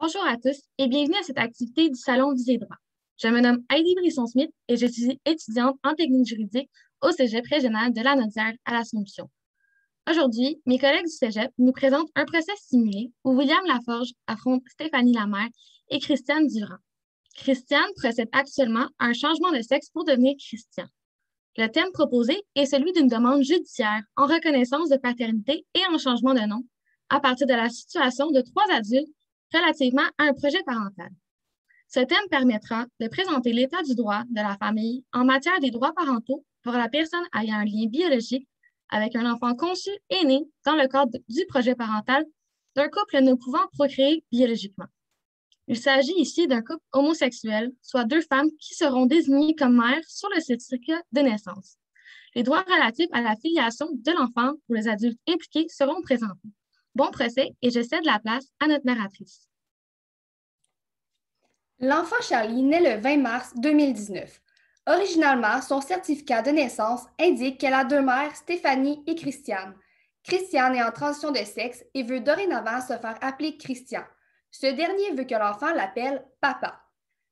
Bonjour à tous et bienvenue à cette activité du Salon Visée Droit. Je me nomme Heidi Brisson-Smith et je suis étudiante en technique juridique au Cégep régional de la Naudière à l'Assomption. Aujourd'hui, mes collègues du Cégep nous présentent un procès simulé où William Laforge affronte Stéphanie Lamère et Christiane Durand. Christiane procède actuellement à un changement de sexe pour devenir Christian. Le thème proposé est celui d'une demande judiciaire en reconnaissance de paternité et en changement de nom à partir de la situation de trois adultes relativement à un projet parental. Ce thème permettra de présenter l'état du droit de la famille en matière des droits parentaux pour la personne ayant un lien biologique avec un enfant conçu et né dans le cadre du projet parental d'un couple ne pouvant procréer biologiquement. Il s'agit ici d'un couple homosexuel, soit deux femmes qui seront désignées comme mères sur le certificat de naissance. Les droits relatifs à la filiation de l'enfant pour les adultes impliqués seront présentés. Bon procès et je cède la place à notre narratrice. L'enfant Charlie naît le 20 mars 2019. Originalement, son certificat de naissance indique qu'elle a deux mères, Stéphanie et Christiane. Christiane est en transition de sexe et veut dorénavant se faire appeler Christian. Ce dernier veut que l'enfant l'appelle papa.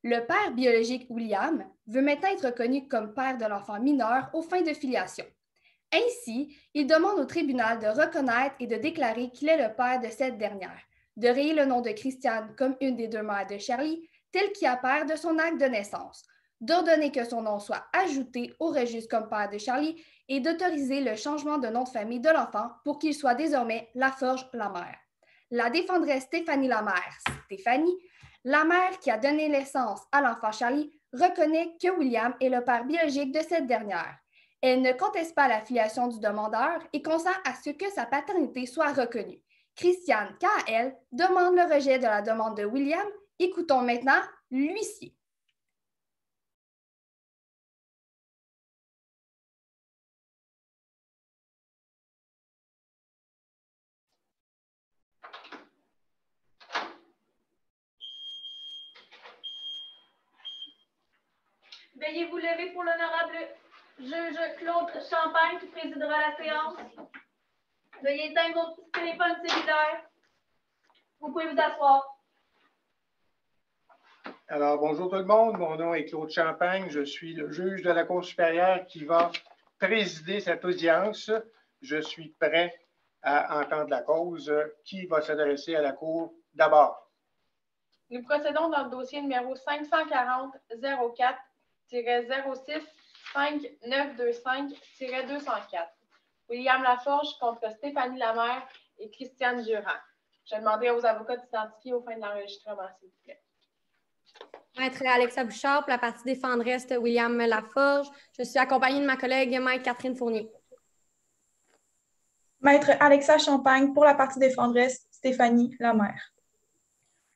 Le père biologique William veut maintenant être reconnu comme père de l'enfant mineur aux fins de filiation. Ainsi, il demande au tribunal de reconnaître et de déclarer qu'il est le père de cette dernière, de rayer le nom de Christiane comme une des deux mères de Charlie, tel qu'il apparaît de son acte de naissance, d'ordonner que son nom soit ajouté au registre comme père de Charlie et d'autoriser le changement de nom de famille de l'enfant pour qu'il soit désormais Laforge Lamère. La défendresse Stéphanie Lamère, Stéphanie, la mère qui a donné naissance à l'enfant Charlie, reconnaît que William est le père biologique de cette dernière. Elle ne conteste pas la filiation du demandeur et consent à ce que sa paternité soit reconnue. Christiane, quant à elle, demande le rejet de la demande de William. Écoutons maintenant l'huissier. Veuillez vous lever pour l'honorable juge Claude Champagne qui présidera la séance. Veuillez éteindre vos petits téléphones cellulaires. Vous pouvez vous asseoir. Alors, bonjour tout le monde. Mon nom est Claude Champagne. Je suis le juge de la Cour supérieure qui va présider cette audience. Je suis prêt à entendre la cause. Qui va s'adresser à la Cour d'abord? Nous procédons dans le dossier numéro 540-04-06-5925-204. William Laforge contre Stéphanie Lamère et Christiane Durand. Je demanderai aux avocats de s'identifier aux fins de l'enregistrement, s'il vous plaît. Maître Alexa Bouchard, pour la partie défendresse de William Laforge. Je suis accompagnée de ma collègue Maître Catherine Fournier. Maître Alexa Champagne, pour la partie défendresse, Stéphanie Lamère.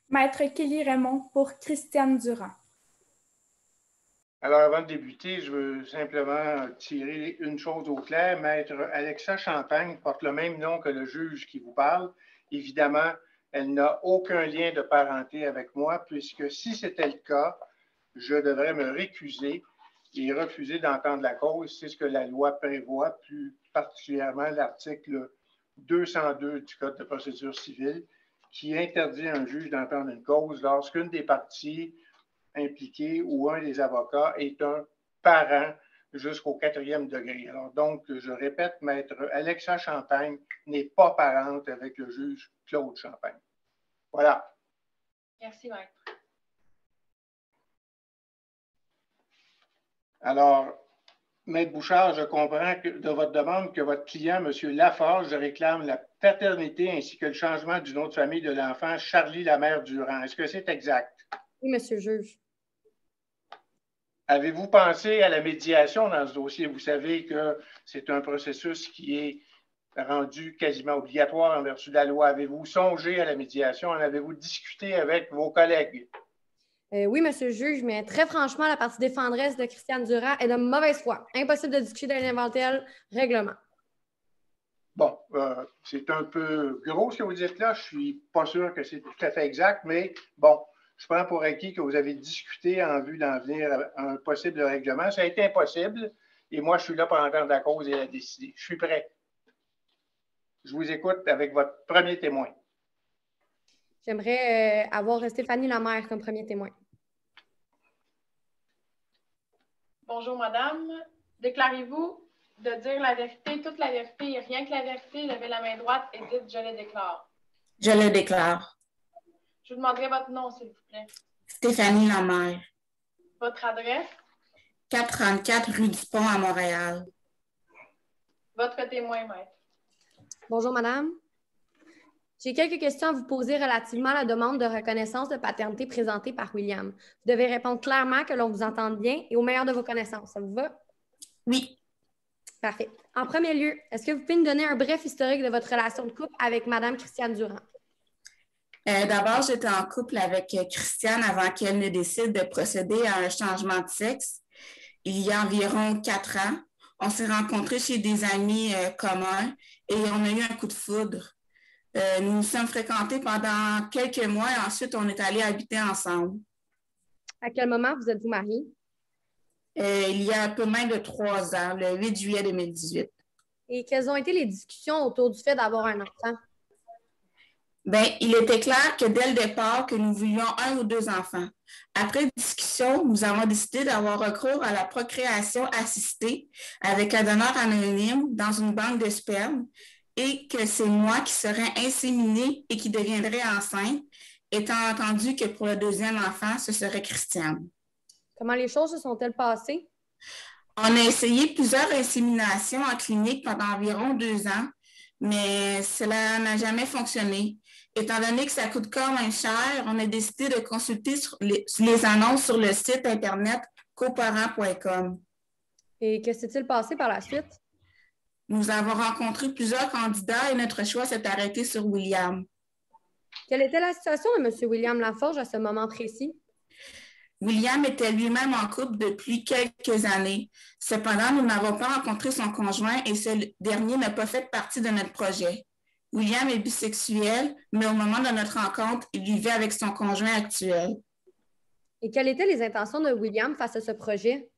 Maître Kelly Raymond, pour Christiane Durand. Alors, avant de débuter, je veux simplement tirer une chose au clair. Maître Alexa Champagne porte le même nom que le juge qui vous parle. Évidemment, elle n'a aucun lien de parenté avec moi, puisque si c'était le cas, je devrais me récuser et refuser d'entendre la cause. C'est ce que la loi prévoit, plus particulièrement l'article 202 du Code de procédure civile, qui interdit à un juge d'entendre une cause lorsqu'une des parties impliquées ou un des avocats est un parent jusqu'au 4e degré. Alors donc, je répète, Maître Alexa Champagne n'est pas parente avec le juge Claude Champagne. Voilà. Merci, Maître. Alors, Maître Bouchard, je comprends de votre demande que votre client, M. Laforge, réclame la paternité ainsi que le changement du nom de famille de l'enfant Charlie Lamère Durand. Est-ce que c'est exact? Oui, monsieur le juge. Avez-vous pensé à la médiation dans ce dossier? Vous savez que c'est un processus qui est rendu quasiment obligatoire en vertu de la loi. Avez-vous songé à la médiation? En avez-vous discuté avec vos collègues? Oui, monsieur le juge, mais très franchement, la partie défendresse de Christiane Durand est de mauvaise foi. Impossible de discuter d'un éventuel règlement. Bon, c'est un peu gros ce que vous dites là. Je ne suis pas sûr que c'est tout à fait exact, mais bon, je prends pour acquis que vous avez discuté en vue d'en venir à un possible règlement. Ça a été impossible et moi, je suis là pour entendre la cause et la décider. Je suis prêt. Je vous écoute avec votre premier témoin. J'aimerais avoir Stéphanie Lamère comme premier témoin. Bonjour, madame. Déclarez-vous de dire la vérité, toute la vérité et rien que la vérité? Levez la main droite et dites « Je le déclare ». Je le déclare. Je vous demanderai votre nom, s'il vous plaît. Stéphanie Lamère. Votre adresse? 434 rue du Pont à Montréal. Votre témoin, maître. Bonjour, madame. J'ai quelques questions à vous poser relativement à la demande de reconnaissance de paternité présentée par William. Vous devez répondre clairement, que l'on vous entende bien et au meilleur de vos connaissances. Ça vous va? Oui. Parfait. En premier lieu, est-ce que vous pouvez nous donner un bref historique de votre relation de couple avec Madame Christiane Durand? D'abord, j'étais en couple avec Christiane avant qu'elle ne décide de procéder à un changement de sexe. Il y a environ 4 ans, on s'est rencontrés chez des amis communs et on a eu un coup de foudre. Nous nous sommes fréquentés pendant quelques mois et ensuite on est allés habiter ensemble. À quel moment vous êtes-vous mariés? Il y a un peu moins de 3 ans, le 8 juillet 2018. Et quelles ont été les discussions autour du fait d'avoir un enfant? Bien, il était clair que dès le départ, que nous voulions 1 ou 2 enfants. Après discussion, nous avons décidé d'avoir recours à la procréation assistée avec un donneur anonyme dans une banque de sperme et que c'est moi qui serais inséminée et qui deviendrais enceinte, étant entendu que pour le 2e enfant, ce serait Christiane. Comment les choses se sont-elles passées? On a essayé plusieurs inséminations en clinique pendant environ 2 ans, mais cela n'a jamais fonctionné. Étant donné que ça coûte quand même cher, on a décidé de consulter les annonces sur le site internet coparents.com. Et que s'est-il passé par la suite? Nous avons rencontré plusieurs candidats et notre choix s'est arrêté sur William. Quelle était la situation de M. William Laforge à ce moment précis? William était lui-même en couple depuis quelques années. Cependant, nous n'avons pas rencontré son conjoint et ce dernier n'a pas fait partie de notre projet. William est bisexuel, mais au moment de notre rencontre, il vivait avec son conjoint actuel. Et quelles étaient les intentions de William face à ce projet?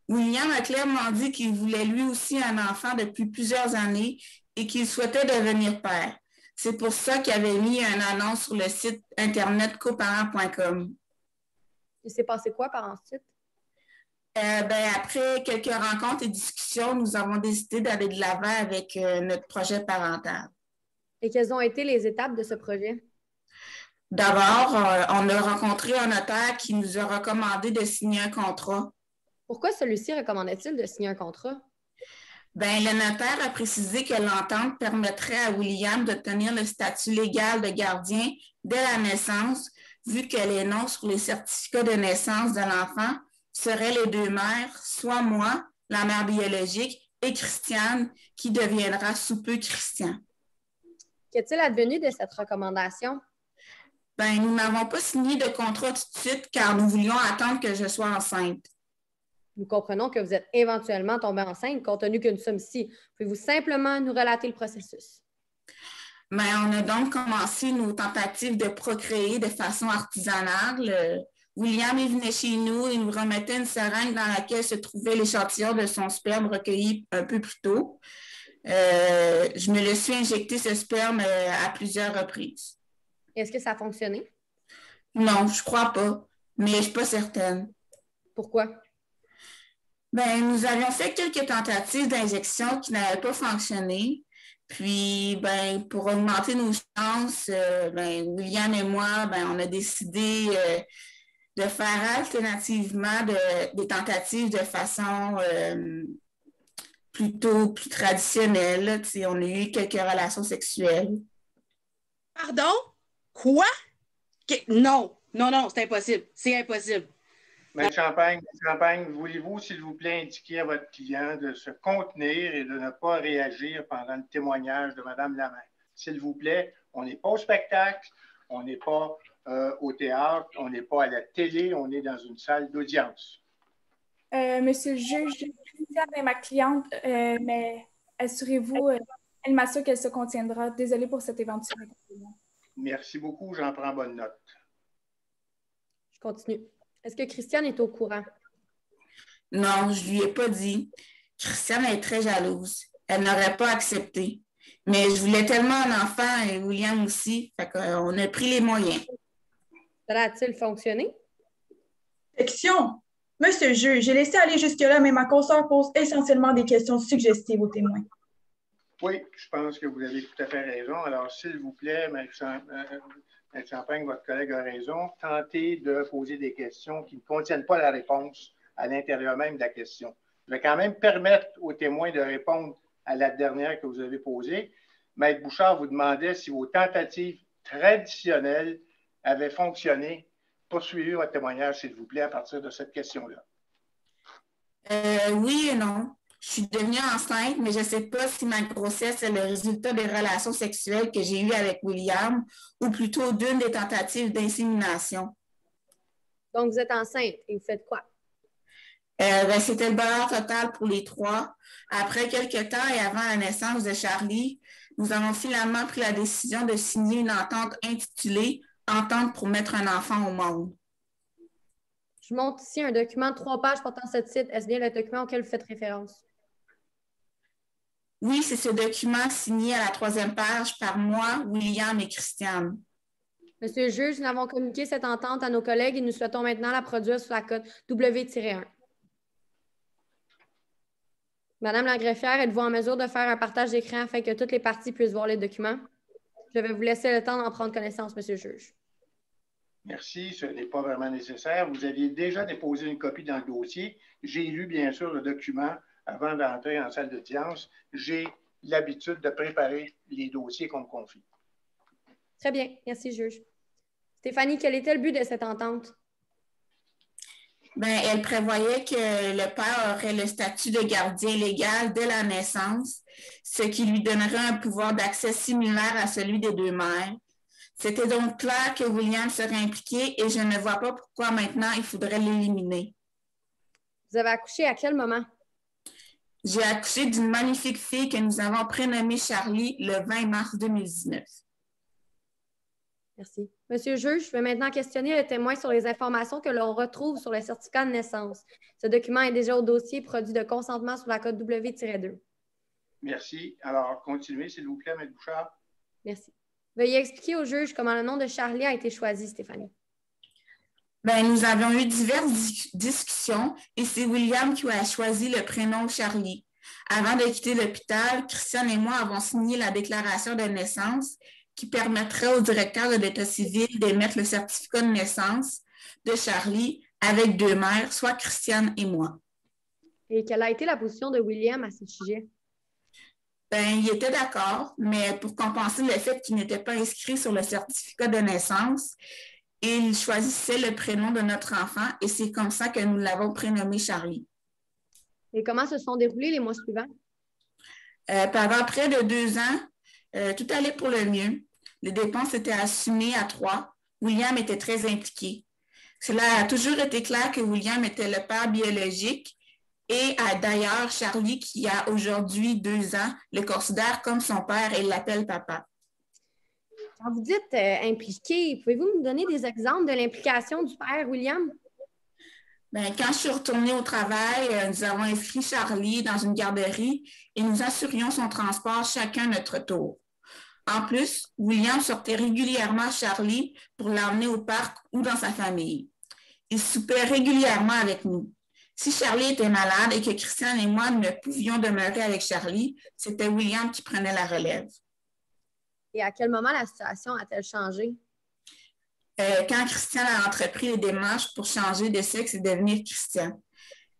William a clairement dit qu'il voulait lui aussi un enfant depuis plusieurs années et qu'il souhaitait devenir père. C'est pour ça qu'il avait mis une annonce sur le site internet coparents.com. Il s'est passé quoi par ensuite? Après quelques rencontres et discussions, nous avons décidé d'aller de l'avant avec notre projet parental. Et quelles ont été les étapes de ce projet? D'abord, on a rencontré un notaire qui nous a recommandé de signer un contrat. Pourquoi celui-ci recommandait-il de signer un contrat? Le notaire a précisé que l'entente permettrait à William d'obtenir le statut légal de gardien dès la naissance, vu que les noms sur les certificats de naissance de l'enfant seraient les 2 mères, soit moi, la mère biologique, et Christiane, qui deviendra sous peu Christian. Qu'est-il advenu de cette recommandation? Nous n'avons pas signé de contrat tout de suite car nous voulions attendre que je sois enceinte. Nous comprenons que vous êtes éventuellement tombée enceinte compte tenu que nous sommes ici. Pouvez-vous simplement nous relater le processus? On a donc commencé nos tentatives de procréer de façon artisanale. William est venu chez nous et nous remettait une seringue dans laquelle se trouvait l'échantillon de son sperme recueilli un peu plus tôt. Je me le suis injecté ce sperme à plusieurs reprises. Est-ce que ça a fonctionné? Non, je crois pas, mais je ne suis pas certaine. Pourquoi? Nous avions fait quelques tentatives d'injection qui n'avaient pas fonctionné. Puis, pour augmenter nos chances, William et moi, on a décidé de faire alternativement des tentatives de façon plutôt plus traditionnelle. Là. On a eu quelques relations sexuelles. Pardon? Quoi? Non, c'est impossible. C'est impossible. Champagne, voulez-vous, s'il vous plaît, indiquer à votre client de se contenir et de ne pas réagir pendant le témoignage de Mme Lamère? S'il vous plaît, on n'est pas au spectacle, on n'est pas au théâtre, on n'est pas à la télé, on est dans une salle d'audience. Monsieur le juge, Christiane est ma cliente, mais assurez-vous, elle m'assure qu'elle se contiendra. Désolée pour cette éventuelle inconvénient. Merci beaucoup, j'en prends bonne note. Je continue. Est-ce que Christiane est au courant? Non, je ne lui ai pas dit. Christiane est très jalouse. Elle n'aurait pas accepté. Mais je voulais tellement un enfant et William aussi, fait qu'on a pris les moyens. Cela a-t-il fonctionné? Section. Monsieur le juge, j'ai laissé aller jusque-là, mais ma consoeur pose essentiellement des questions suggestives aux témoins. Oui, je pense que vous avez tout à fait raison. Alors, s'il vous plaît, Maître Champagne, votre collègue a raison. Tentez de poser des questions qui ne contiennent pas la réponse à l'intérieur même de la question. Je vais quand même permettre aux témoins de répondre à la dernière que vous avez posée. Maître Bouchard vous demandait si vos tentatives traditionnelles avaient fonctionné. Poursuivez votre témoignage, s'il vous plaît, à partir de cette question-là. Oui et non. Je suis devenue enceinte, mais je ne sais pas si ma grossesse est le résultat des relations sexuelles que j'ai eues avec William ou plutôt d'une des tentatives d'insémination. Donc, vous êtes enceinte et vous faites quoi? C'était le bonheur total pour les trois. Après quelques temps et avant la naissance de Charlie, nous avons finalement pris la décision de signer une entente intitulée « Entente pour mettre un enfant au monde ». Je montre ici un document de 3 pages portant ce titre. Est-ce bien le document auquel vous faites référence? Oui, c'est ce document signé à la 3e page par moi, William et Christiane. Monsieur le juge, nous avons communiqué cette entente à nos collègues et nous souhaitons maintenant la produire sous la cote W-1. Madame la greffière, êtes-vous en mesure de faire un partage d'écran afin que toutes les parties puissent voir les documents? Je vais vous laisser le temps d'en prendre connaissance, monsieur le juge. Merci, ce n'est pas vraiment nécessaire. Vous aviez déjà déposé une copie dans le dossier. J'ai lu, bien sûr, le document avant d'entrer en salle d'audience. J'ai l'habitude de préparer les dossiers qu'on me confie. Très bien. Merci, juge. Stéphanie, quel était le but de cette entente? Bien, elle prévoyait que le père aurait le statut de gardien légal dès la naissance, ce qui lui donnerait un pouvoir d'accès similaire à celui des 2 mères. C'était donc clair que William serait impliqué et je ne vois pas pourquoi maintenant il faudrait l'éliminer. Vous avez accouché à quel moment? J'ai accouché d'une magnifique fille que nous avons prénommée Charlie le 20 mars 2019. Merci. Monsieur le juge, je vais maintenant questionner le témoin sur les informations que l'on retrouve sur le certificat de naissance. Ce document est déjà au dossier produit de consentement sur la code W-2. Merci. Alors, continuez, s'il vous plaît, Maître Bouchard. Merci. Veuillez expliquer au juge comment le nom de Charlie a été choisi, Stéphanie. Bien, nous avions eu diverses discussions et c'est William qui a choisi le prénom Charlie. Avant de quitter l'hôpital, Christiane et moi avons signé la déclaration de naissance qui permettrait au directeur de l'État civil d'émettre le certificat de naissance de Charlie avec 2 mères, soit Christiane et moi. Et quelle a été la position de William à ce sujet? Bien, il était d'accord, mais pour compenser le fait qu'il n'était pas inscrit sur le certificat de naissance, il choisissait le prénom de notre enfant et c'est comme ça que nous l'avons prénommé Charlie. Et comment se sont déroulés les mois suivants? Pendant près de 2 ans, tout allait pour le mieux. Les dépenses étaient assumées à 3. William était très impliqué. Cela a toujours été clair que William était le père biologique et d'ailleurs, Charlie, qui a aujourd'hui 2 ans, le considère comme son père et l'appelle papa. Quand vous dites impliqué, pouvez-vous me donner des exemples de l'implication du père William? Bien, quand je suis retournée au travail, nous avons inscrit Charlie dans une garderie et nous assurions son transport chacun notre tour. En plus, William sortait régulièrement Charlie pour l'emmener au parc ou dans sa famille. Il soupait régulièrement avec nous. Si Charlie était malade et que Christiane et moi ne pouvions demeurer avec Charlie, c'était William qui prenait la relève. Et à quel moment la situation a-t-elle changé? Quand Christiane a entrepris les démarches pour changer de sexe et devenir Christiane.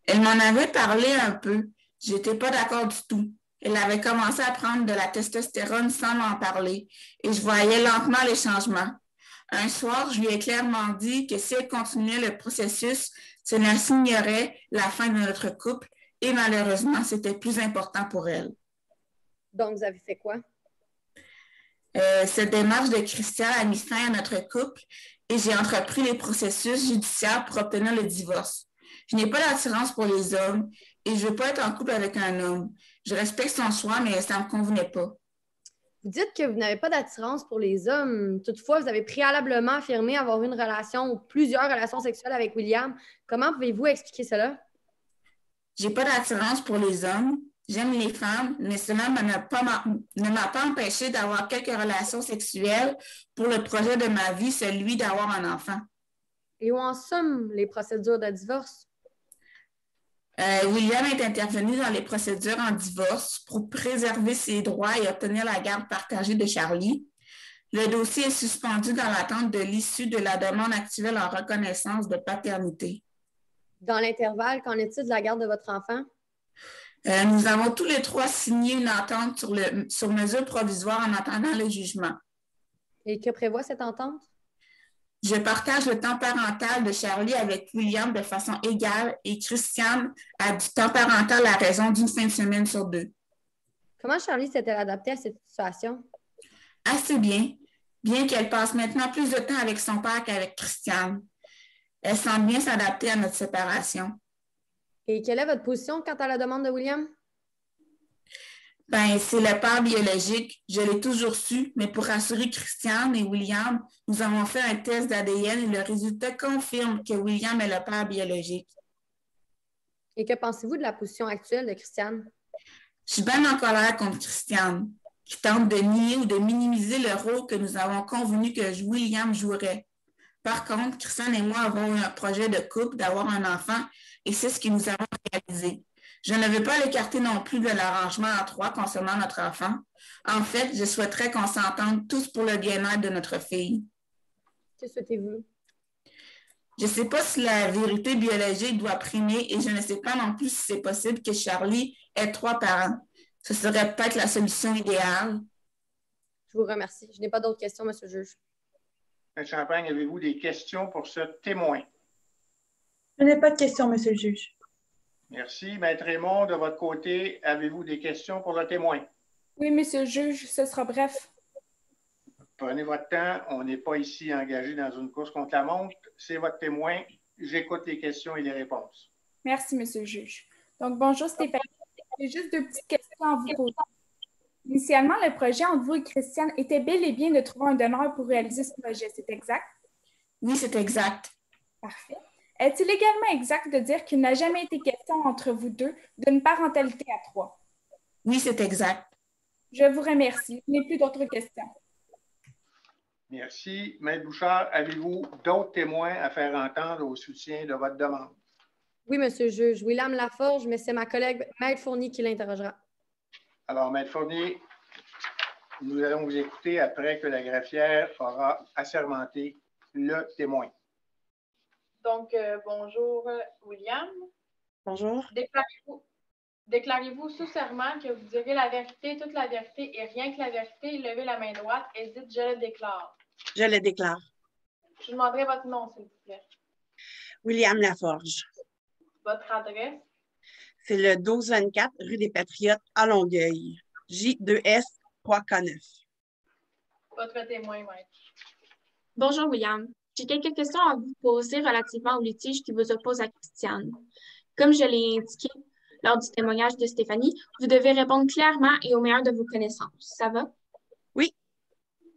Elle m'en avait parlé un peu. Je n'étais pas d'accord du tout. Elle avait commencé à prendre de la testostérone sans m'en parler et je voyais lentement les changements. Un soir, je lui ai clairement dit que si elle continuait le processus, cela signerait la fin de notre couple et malheureusement, c'était plus important pour elle. Donc, vous avez fait quoi? Cette démarche de Christian a mis fin à notre couple et j'ai entrepris les processus judiciaires pour obtenir le divorce. Je n'ai pas d'attirance pour les hommes et je ne veux pas être en couple avec un homme. Je respecte son choix, mais ça ne me convenait pas. Vous dites que vous n'avez pas d'attirance pour les hommes. Toutefois, vous avez préalablement affirmé avoir une relation ou plusieurs relations sexuelles avec William. Comment pouvez-vous expliquer cela? Je n'ai pas d'attirance pour les hommes. J'aime les femmes, mais cela ne m'a pas empêché d'avoir quelques relations sexuelles pour le projet de ma vie, celui d'avoir un enfant. Et où en sommes les procédures de divorce? William est intervenu dans les procédures en divorce pour préserver ses droits et obtenir la garde partagée de Charlie. Le dossier est suspendu dans l'attente de l'issue de la demande actuelle en reconnaissance de paternité. Dans l'intervalle, qu'en est-il de la garde de votre enfant? Nous avons tous les trois signé une entente sur mesure provisoire en attendant le jugement. Et que prévoit cette entente? Je partage le temps parental de Charlie avec William de façon égale et Christiane a du temps parental à raison d'une fin de semaine sur 2. Comment Charlie s'est-elle adaptée à cette situation? Assez bien, bien qu'elle passe maintenant plus de temps avec son père qu'avec Christiane. Elle semble bien s'adapter à notre séparation. Et quelle est votre position quant à la demande de William? C'est le père biologique. Je l'ai toujours su, mais pour rassurer Christiane et William, nous avons fait un test d'ADN et le résultat confirme que William est le père biologique. Et que pensez-vous de la position actuelle de Christiane? Je suis bien en colère contre Christiane, qui tente de nier ou de minimiser le rôle que nous avons convenu que William jouerait. Par contre, Christiane et moi avons eu un projet de couple d'avoir un enfant et c'est ce que nous avons réalisé. Je ne veux pas l'écarter non plus de l'arrangement à 3 concernant notre enfant. En fait, je souhaiterais qu'on s'entende tous pour le bien-être de notre fille. Que souhaitez-vous? Je ne sais pas si la vérité biologique doit primer et je ne sais pas non plus si c'est possible que Charlie ait 3 parents. Ce serait peut-être la solution idéale. Je vous remercie. Je n'ai pas d'autres questions, M. le juge. M. Champagne, avez-vous des questions pour ce témoin? Je n'ai pas de questions, M. le juge. Merci. Maître Raymond, de votre côté, avez-vous des questions pour le témoin? Oui, monsieur le juge, ce sera bref. Prenez votre temps. On n'est pas ici engagé dans une course contre la montre. C'est votre témoin. J'écoute les questions et les réponses. Merci, monsieur le juge. Donc, bonjour Stéphanie. J'ai juste 2 petites questions à vous poser. Initialement, le projet entre vous et Christiane était bel et bien de trouver un donneur pour réaliser ce projet. C'est exact? Oui, c'est exact. Parfait. Est-il également exact de dire qu'il n'a jamais été question entre vous deux d'une parentalité à 3? Oui, c'est exact. Je vous remercie. Je n'ai plus d'autres questions. Merci. Maître Bouchard, avez-vous d'autres témoins à faire entendre au soutien de votre demande? Oui, monsieur le juge. William Laforge, mais c'est ma collègue Maître Fournier qui l'interrogera. Alors, Maître Fournier, nous allons vous écouter après que la greffière aura assermenté le témoin. Donc, bonjour, William. Bonjour. Déclarez-vous sous serment que vous direz la vérité, toute la vérité et rien que la vérité, levez la main droite et dites « Je le déclare ». Je le déclare. Je vous demanderai votre nom, s'il vous plaît. William Laforge. Votre adresse? C'est le 1224 rue des Patriotes à Longueuil. J2S 3K9. Votre témoin, maître. Bonjour, William. J'ai quelques questions à vous poser relativement au litige qui vous oppose à Christiane. Comme je l'ai indiqué lors du témoignage de Stéphanie, vous devez répondre clairement et au meilleur de vos connaissances. Ça va? Oui.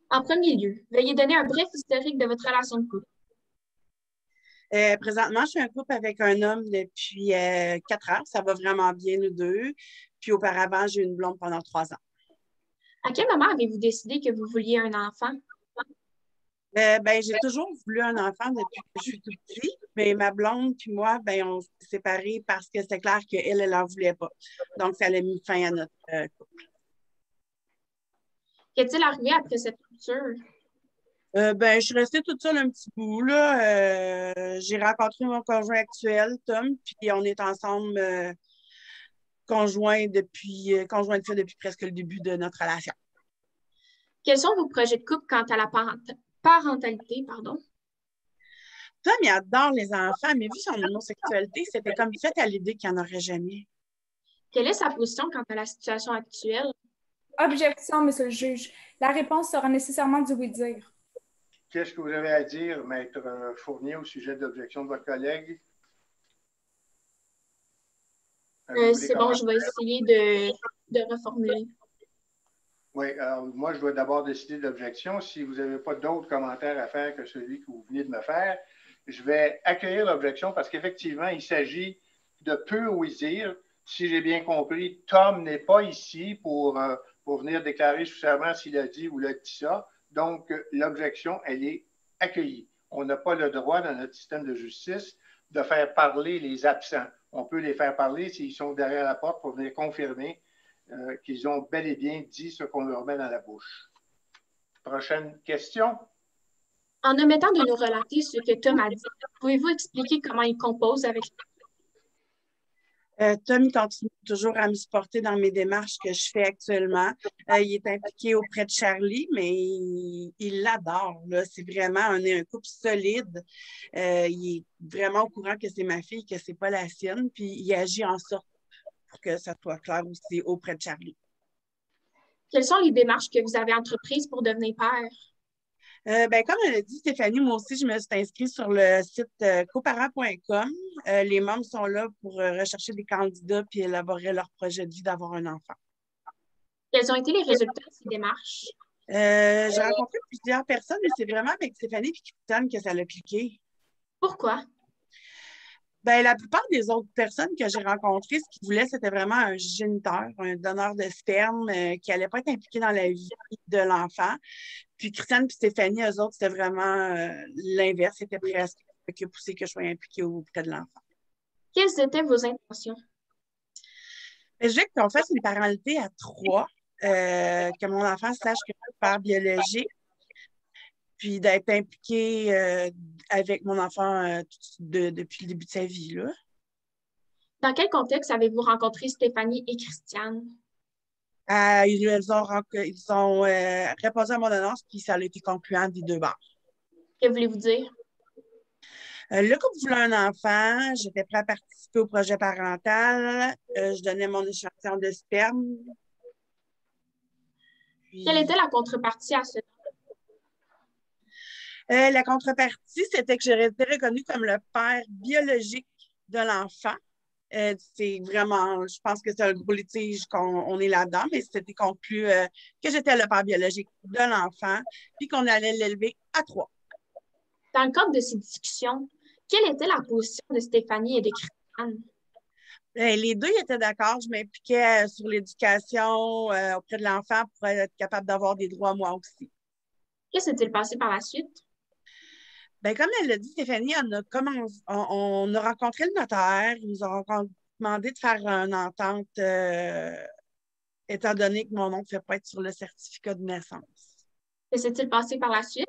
En premier lieu, veuillez donner un bref historique de votre relation de couple. Présentement, je suis en couple avec un homme depuis 4 ans. Ça va vraiment bien, nous deux. Puis auparavant, j'ai eu une blonde pendant 3 ans. À quel moment avez-vous décidé que vous vouliez un enfant? J'ai toujours voulu un enfant depuis que je suis toute petite, mais ma blonde puis moi, on s'est séparés parce que c'est clair qu'elle n'en voulait pas. Donc, ça a mis fin à notre couple. Qu'est-il arrivé après cette rupture? Je suis restée toute seule un petit bout, là. J'ai rencontré mon conjoint actuel, Tom, puis on est ensemble conjoints de fait depuis presque le début de notre relation. Quels sont vos projets de couple quant à la parentalité, pardon? Tom, il adore les enfants, mais vu son homosexualité, c'était comme fait à l'idée qu'il n'y en aurait jamais. Quelle est sa position quant à la situation actuelle? Objection, monsieur le juge. La réponse sera nécessairement du oui-dire. Qu'est-ce que vous avez à dire, Maître Fournier, au sujet de l'objection de votre collègue? C'est bon, je vais essayer de reformuler. Oui, alors moi, je dois d'abord décider de l'objection. Si vous n'avez pas d'autres commentaires à faire que celui que vous venez de me faire, je vais accueillir l'objection parce qu'effectivement, il s'agit de pur oui-dire. Si j'ai bien compris, Tom n'est pas ici pour venir déclarer sous serment s'il a dit ou l'a dit ça. Donc, l'objection, elle est accueillie. On n'a pas le droit dans notre système de justice de faire parler les absents. On peut les faire parler s'ils sont derrière la porte pour venir confirmer qu'ils ont bel et bien dit ce qu'on leur met dans la bouche. Prochaine question. En omettant de nous relater ce que Tom a dit, pouvez-vous expliquer comment il compose avec Tom, il continue toujours à me supporter dans mes démarches que je fais actuellement. Il est impliqué auprès de Charlie, mais il l'adore. C'est vraiment, on est un couple solide. Il est vraiment au courant que c'est ma fille, que c'est pas la sienne, puis il agit en sorte pour que ça soit clair aussi auprès de Charlie. Quelles sont les démarches que vous avez entreprises pour devenir père? Comme elle a dit, Stéphanie, moi aussi, je me suis inscrite sur le site coparents.com. Les membres sont là pour rechercher des candidats puis élaborer leur projet de vie d'avoir un enfant. Quels ont été les résultats de ces démarches? J'ai rencontré plusieurs personnes, mais c'est vraiment avec Stéphanie et Christiane que ça l'a cliqué. Pourquoi? La plupart des autres personnes que j'ai rencontrées, ce qu'ils voulaient, c'était vraiment un géniteur, un donneur de sperme qui n'allait pas être impliqué dans la vie de l'enfant. Puis Christiane et Stéphanie, eux autres, c'était vraiment l'inverse. Ils étaient prêts à ce que je sois impliquée auprès de l'enfant. Quelles étaient vos intentions? Je voulais qu'on fasse une parentalité à 3, que mon enfant sache que je suis père biologique, puis d'être impliquée avec mon enfant depuis le début de sa vie, là. Dans quel contexte avez-vous rencontré Stéphanie et Christiane? Ils ont répondu à mon annonce, puis ça a été concluant des deux bords. Que voulez-vous dire? Le couple voulait un enfant, j'étais prête à participer au projet parental, je donnais mon échantillon de sperme. Puis, quelle était la contrepartie à ce la contrepartie, c'était que j'aurais été reconnue comme le père biologique de l'enfant. C'est vraiment, je pense que c'est un gros litige qu'on est là-dedans, mais c'était conclu que j'étais le père biologique de l'enfant, puis qu'on allait l'élever à 3. Dans le cadre de ces discussions, quelle était la position de Stéphanie et de Christiane? Les deux étaient d'accord. Je m'impliquais sur l'éducation auprès de l'enfant pour être capable d'avoir des droits moi aussi. Que s'est-il passé par la suite? Comme elle l'a dit, Stéphanie, on a rencontré le notaire. Ils nous ont demandé de faire une entente étant donné que mon nom ne fait pas être sur le certificat de naissance. Que s'est-il passé par la suite?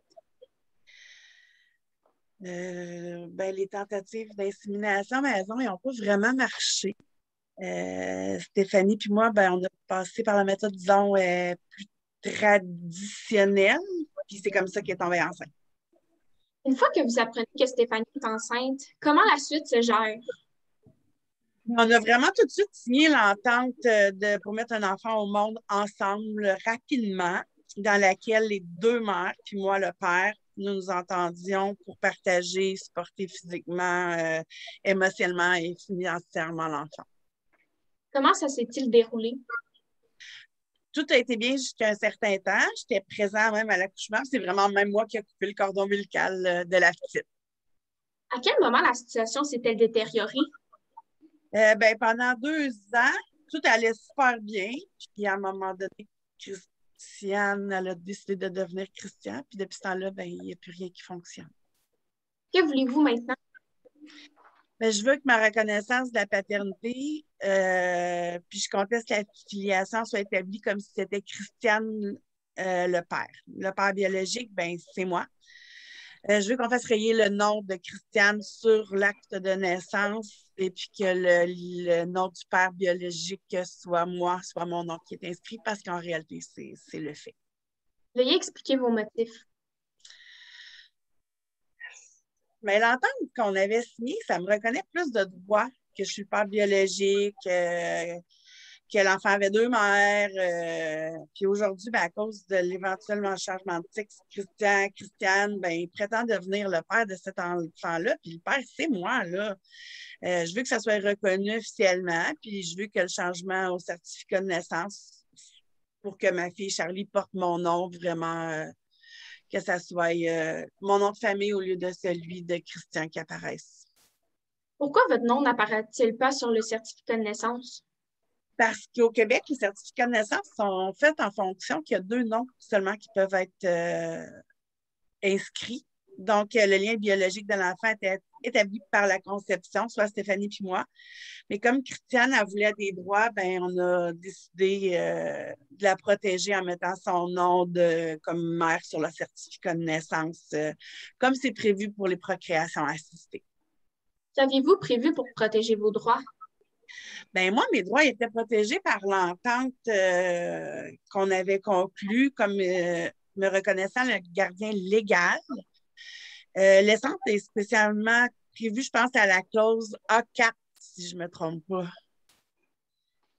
Les tentatives d'insémination à la maison, ils n'ont pas vraiment marché. Stéphanie puis moi, on a passé par la méthode, disons, plus traditionnelle, puis c'est comme ça qu'elle est tombée enceinte. Une fois que vous apprenez que Stéphanie est enceinte, comment la suite se gère? On a vraiment tout de suite signé l'entente pour mettre un enfant au monde ensemble rapidement, dans laquelle les deux mères, puis moi, le père, nous entendions pour partager, supporter physiquement, émotionnellement et financièrement l'enfant. Comment ça s'est-il déroulé? Tout a été bien jusqu'à un certain temps. J'étais présent même à l'accouchement. C'est vraiment même moi qui ai coupé le cordon ombilical de la petite. À quel moment la situation s'est-elle détériorée? Pendant 2 ans, tout allait super bien. Puis à un moment donné, Christiane, elle a décidé de devenir Christian. Puis depuis ce temps-là, il n'y a plus rien qui fonctionne. Que voulez-vous maintenant? Je veux que ma reconnaissance de la paternité, puis je conteste que la filiation soit établie comme si c'était Christiane le père. Le père biologique, c'est moi. Je veux qu'on fasse rayer le nom de Christiane sur l'acte de naissance et puis que le nom du père biologique soit moi, soit mon nom qui est inscrit parce qu'en réalité, c'est le fait. Veuillez expliquer vos motifs. Mais l'entente qu'on avait signée, ça me reconnaît plus de droits que je suis le père biologique, que l'enfant avait 2 mères. Puis aujourd'hui, à cause de l'éventuel changement de sexe, Christiane, il prétend devenir le père de cet enfant-là. Puis le père, c'est moi, là. Je veux que ça soit reconnu officiellement, puis je veux que le changement au certificat de naissance pour que ma fille Charlie porte mon nom vraiment... que ça soit mon nom de famille au lieu de celui de Christian qui apparaisse. Pourquoi votre nom n'apparaît-il pas sur le certificat de naissance? Parce qu'au Québec, les certificats de naissance sont faits en fonction qu'il y a 2 noms seulement qui peuvent être inscrits. Donc, le lien biologique de l'enfant était établi par la conception, soit Stéphanie puis moi. Mais comme Christiane, elle voulait des droits, ben on a décidé de la protéger en mettant son nom comme mère sur le certificat de naissance, comme c'est prévu pour les procréations assistées. Qu'aviez-vous prévu pour protéger vos droits? Ben moi, mes droits étaient protégés par l'entente qu'on avait conclue comme me reconnaissant le gardien légal. L'essence est spécialement prévue, je pense, à la clause A4, si je ne me trompe pas.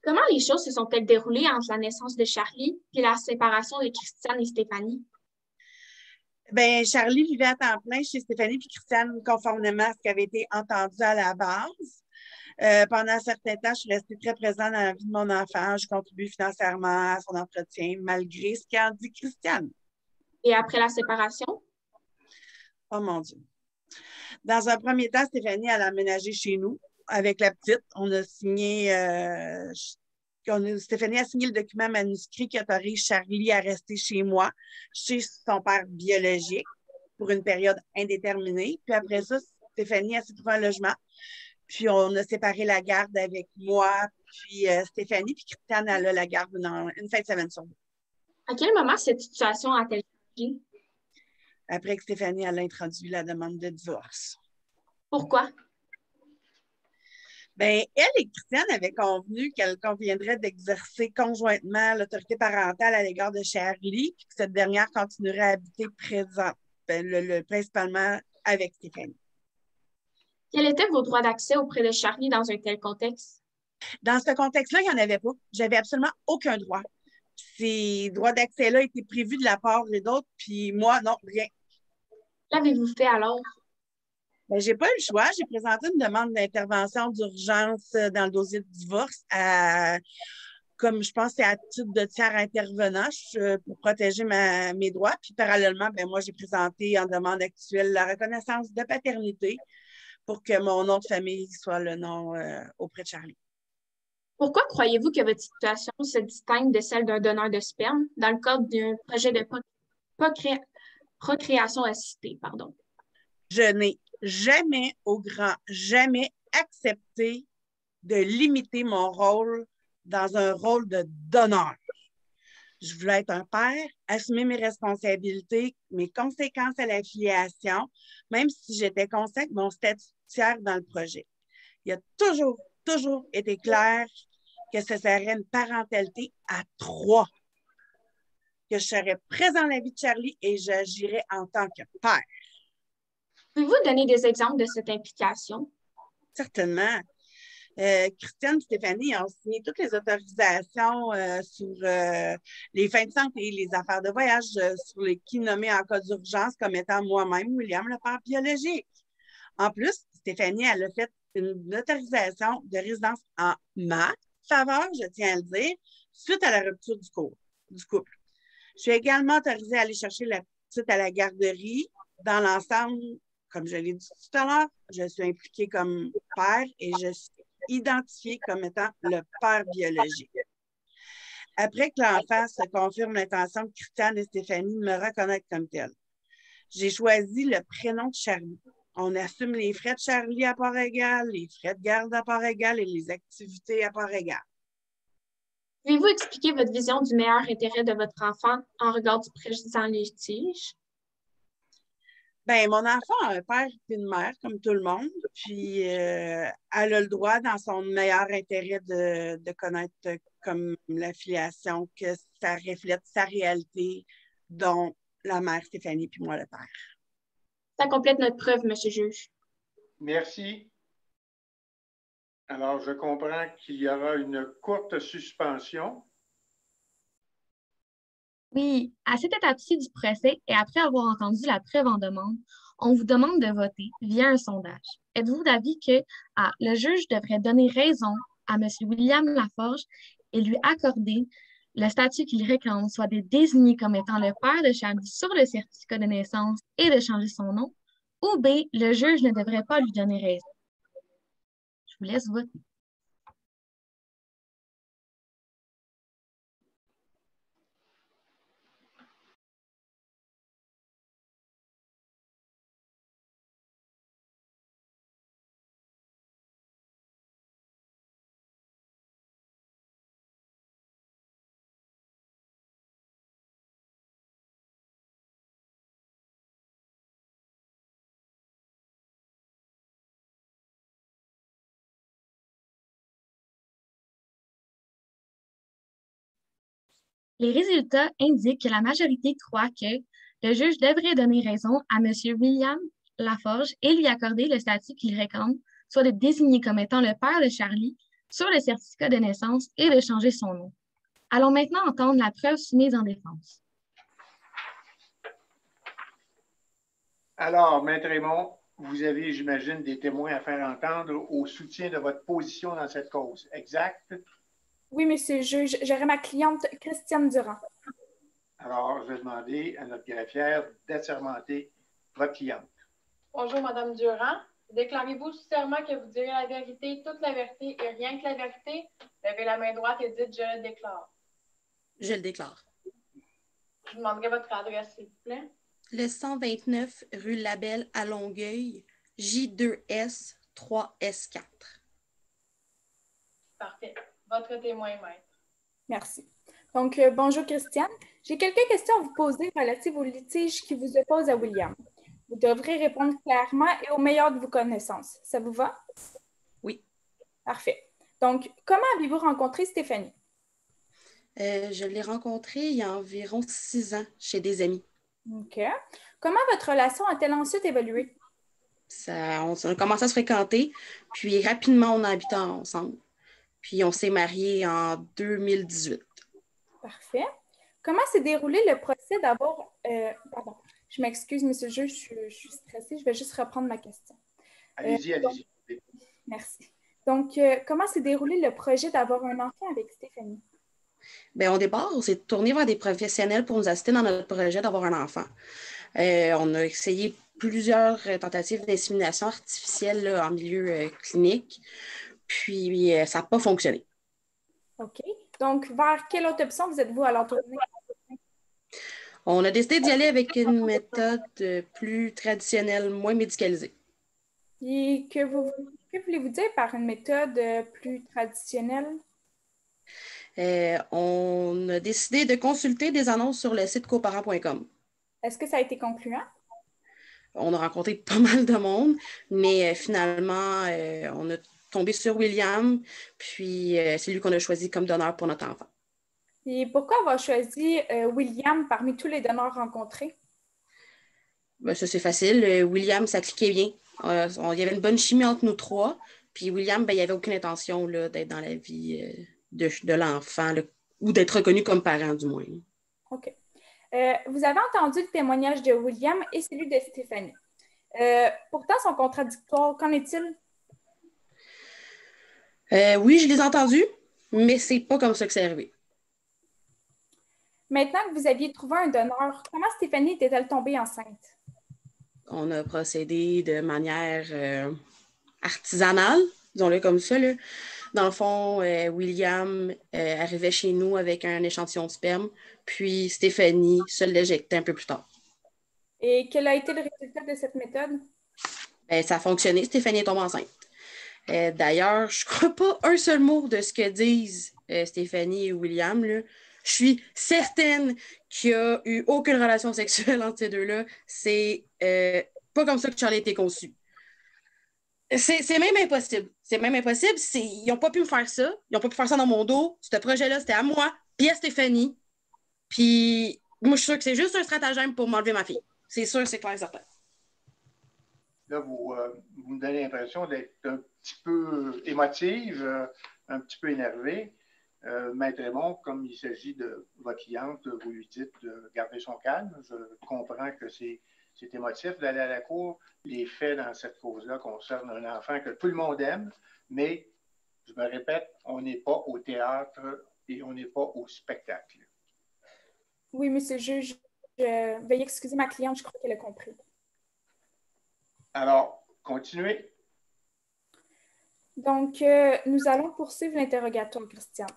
Comment les choses se sont-elles déroulées entre la naissance de Charlie et la séparation de Christiane et Stéphanie? Ben, Charlie vivait à temps plein chez Stéphanie puis Christiane, conformément à ce qui avait été entendu à la base. Pendant un certain temps, je suis restée très présente dans la vie de mon enfant. Je contribue financièrement à son entretien, malgré ce qu'en dit Christiane. Et après la séparation? Oh mon Dieu. Dans un premier temps, Stéphanie, elle a aménagé chez nous avec la petite. On a signé, Stéphanie a signé le document manuscrit qui autorise Charlie à rester chez moi, chez son père biologique, pour une période indéterminée. Puis après ça, Stéphanie a trouvé un logement. Puis on a séparé la garde avec moi, puis Stéphanie, puis Christiane, elle a la garde une fin de semaine sur 2. À quel moment cette situation a-t-elle changé? Après que Stéphanie elle a introduit la demande de divorce. Pourquoi? Bien, elle et Christiane avaient convenu qu'elle conviendrait d'exercer conjointement l'autorité parentale à l'égard de Charlie, puis que cette dernière continuerait à habiter principalement avec Stéphanie. Quels étaient vos droits d'accès auprès de Charlie dans un tel contexte? Dans ce contexte-là, il n'y en avait pas. J'avais absolument aucun droit. Ces droits d'accès-là étaient prévus de la part des autres, puis moi, non, rien. Qu'avez-vous fait alors? Ben, j'ai pas eu le choix. J'ai présenté une demande d'intervention d'urgence dans le dossier de divorce comme je pense, c'est à titre de tiers intervenant pour protéger mes droits. Puis parallèlement, ben, moi, j'ai présenté en demande actuelle la reconnaissance de paternité pour que mon nom de famille soit le nom auprès de Charlie. Pourquoi croyez-vous que votre situation se distingue de celle d'un donneur de sperme dans le cadre d'un projet de procréation assistée, pardon? Je n'ai jamais, jamais accepté de limiter mon rôle dans un rôle de donneur. Je voulais être un père, assumer mes responsabilités, mes conséquences à la filiation, même si j'étais consciente de mon statut tiers dans le projet. Il a toujours été clair que ce serait une parentalité à 3, que je serais présent dans la vie de Charlie et j'agirais en tant que père. Pouvez-vous donner des exemples de cette implication? Certainement. Christiane et Stéphanie ont signé toutes les autorisations sur les fins de santé, les affaires de voyage, sur les qui nommés en cas d'urgence comme étant moi-même, William, le père biologique. En plus, Stéphanie, elle a fait une autorisation de résidence en ma faveur, je tiens à le dire, suite à la rupture du couple. Je suis également autorisée à aller chercher la petite à la garderie. Dans l'ensemble, comme je l'ai dit tout à l'heure, je suis impliquée comme père et je suis identifiée comme étant le père biologique. Après que l'enfant se confirme l'intention de Christiane et Stéphanie de me reconnaître comme telle, j'ai choisi le prénom de Charlie. On assume les frais de Charlie à part égale, les frais de garde à part égale et les activités à part égale. Pouvez-vous expliquer votre vision du meilleur intérêt de votre enfant en regard du présent litige? Bien, mon enfant a un père et une mère, comme tout le monde, puis elle a le droit, dans son meilleur intérêt, de connaître comme l'affiliation, que ça reflète sa réalité, dont la mère Stéphanie puis moi le père. Ça complète notre preuve, Monsieur le juge. Merci. Alors, je comprends qu'il y aura une courte suspension. Oui, à cette étape-ci du procès et après avoir entendu la preuve en demande, on vous demande de voter via un sondage. Êtes-vous d'avis que le juge devrait donner raison à M. William Laforge et lui accorder le statut qu'il réclame, soit de désigner comme étant le père de Charlie sur le certificat de naissance et de changer son nom, ou B, le juge ne devrait pas lui donner raison? Je vous laisse voter. Les résultats indiquent que la majorité croit que le juge devrait donner raison à M. William Laforge et lui accorder le statut qu'il réclame, soit de désigner comme étant le père de Charlie sur le certificat de naissance et de changer son nom. Allons maintenant entendre la preuve soumise en défense. Alors, Maître Raymond, vous avez, j'imagine, des témoins à faire entendre au soutien de votre position dans cette cause, exact? Oui, monsieur le juge, j'aurai ma cliente Christiane Durand. Alors, je vais demander à notre greffière d'assermenter votre cliente. Bonjour, Madame Durand. Déclarez-vous sous serment que vous direz la vérité, toute la vérité et rien que la vérité? Levez la main droite et dites « Je le déclare ». Je le déclare. Je vous demanderai votre adresse, s'il vous plaît. Le 129 rue Labelle à Longueuil, J2S 3S4. Parfait. Votre témoin, maître. Merci. Donc, bonjour Christiane. J'ai quelques questions à vous poser relatives au litige qui vous oppose à William. Vous devrez répondre clairement et au meilleur de vos connaissances. Ça vous va? Oui. Parfait. Donc, comment avez-vous rencontré Stéphanie? Je l'ai rencontrée il y a environ 6 ans chez des amis. OK. Comment votre relation a-t-elle ensuite évolué? On a commencé à se fréquenter, puis rapidement, on a habité ensemble. Puis on s'est mariés en 2018. Parfait. Comment s'est déroulé le procès d'abord... pardon, je m'excuse, monsieur le juge, je suis stressée, je vais juste reprendre ma question. Allez-y, allez-y. Merci. Donc, comment s'est déroulé le projet d'avoir un enfant avec Stéphanie? Bien, au départ, on s'est tourné vers des professionnels pour nous assister dans notre projet d'avoir un enfant. On a essayé plusieurs tentatives d'insémination artificielle là, en milieu clinique, puis ça n'a pas fonctionné. OK. Donc, vers quelle autre option vous êtes-vous alors tourné? On a décidé d'y aller avec une méthode plus traditionnelle, moins médicalisée. Et que voulez-vous dire par une méthode plus traditionnelle? On a décidé de consulter des annonces sur le site coparents.com. Est-ce que ça a été concluant? On a rencontré pas mal de monde, mais finalement, on a tombé sur William, puis c'est lui qu'on a choisi comme donneur pour notre enfant. Et pourquoi avoir choisi William parmi tous les donneurs rencontrés? Ben, ça, c'est facile. William, ça cliquait bien. Il y avait une bonne chimie entre nous trois. Puis William, ben, il n'avait aucune intention là, d'être dans la vie de l'enfant là, ou d'être reconnu comme parent, du moins. OK. Vous avez entendu le témoignage de William et celui de Stéphanie. Pourtant, sont contradictoires. Qu'en est-il? Oui, je les ai entendus, mais c'est pas comme ça que c'est arrivé. Maintenant que vous aviez trouvé un donneur, comment Stéphanie était-elle tombée enceinte? On a procédé de manière artisanale, disons-le comme ça. Là. Dans le fond, William arrivait chez nous avec un échantillon de sperme, puis Stéphanie se l'éjectait un peu plus tard. Et quel a été le résultat de cette méthode? Ça a fonctionné, Stéphanie est tombée enceinte. D'ailleurs, je ne crois pas un seul mot de ce que disent Stéphanie et William. Là. Je suis certaine qu'il n'y a eu aucune relation sexuelle entre ces deux-là. C'est pas comme ça que Charlie a été conçu. C'est même impossible. C'est même impossible. Ils n'ont pas pu me faire ça. Ils n'ont pas pu faire ça dans mon dos. Ce projet-là, c'était à moi, puis à Stéphanie. Puis moi, je suis sûre que c'est juste un stratagème pour m'enlever ma fille. C'est sûr, c'est clair et certain. Là, vous me donnez l'impression d'être un petit peu émotive, un petit peu énervée. Maître Raymond, comme il s'agit de votre cliente, vous lui dites de garder son calme. Je comprends que c'est émotif d'aller à la cour. Les faits dans cette cause-là concernent un enfant que tout le monde aime, mais, je me répète, on n'est pas au théâtre et on n'est pas au spectacle. Oui, monsieur le juge, veuillez excuser ma cliente, je crois qu'elle a compris. Alors, continuez. Donc, nous allons poursuivre l'interrogatoire, Christiane.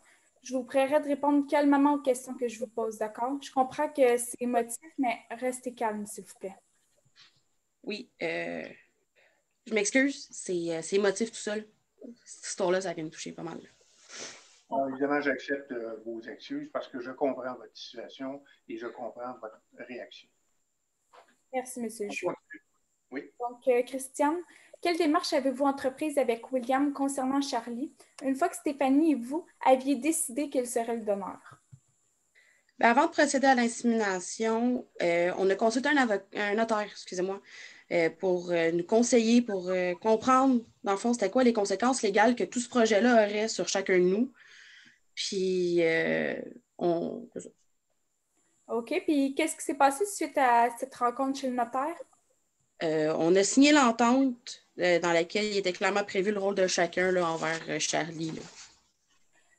Je vous prierai de répondre calmement aux questions que je vous pose, d'accord? Je comprends que c'est émotif, mais restez calme, s'il vous plaît. Oui, je m'excuse, c'est émotif tout seul. Cette histoire-là, ça vient me toucher pas mal. Alors, évidemment, j'accepte vos excuses parce que je comprends votre situation et je comprends votre réaction. Merci, monsieur le juge. Oui. Donc, Christiane, quelle démarche avez-vous entreprise avec William concernant Charlie une fois que Stéphanie et vous aviez décidé qu'il serait le donneur? Ben, avant de procéder à l'insémination, on a consulté un notaire, excusez-moi, pour nous conseiller, pour comprendre, dans le fond, c'était quoi les conséquences légales que tout ce projet-là aurait sur chacun de nous. Puis, OK. Puis qu'est-ce qui s'est passé suite à cette rencontre chez le notaire? on a signé l'entente dans laquelle il était clairement prévu le rôle de chacun là, envers Charlie. Là.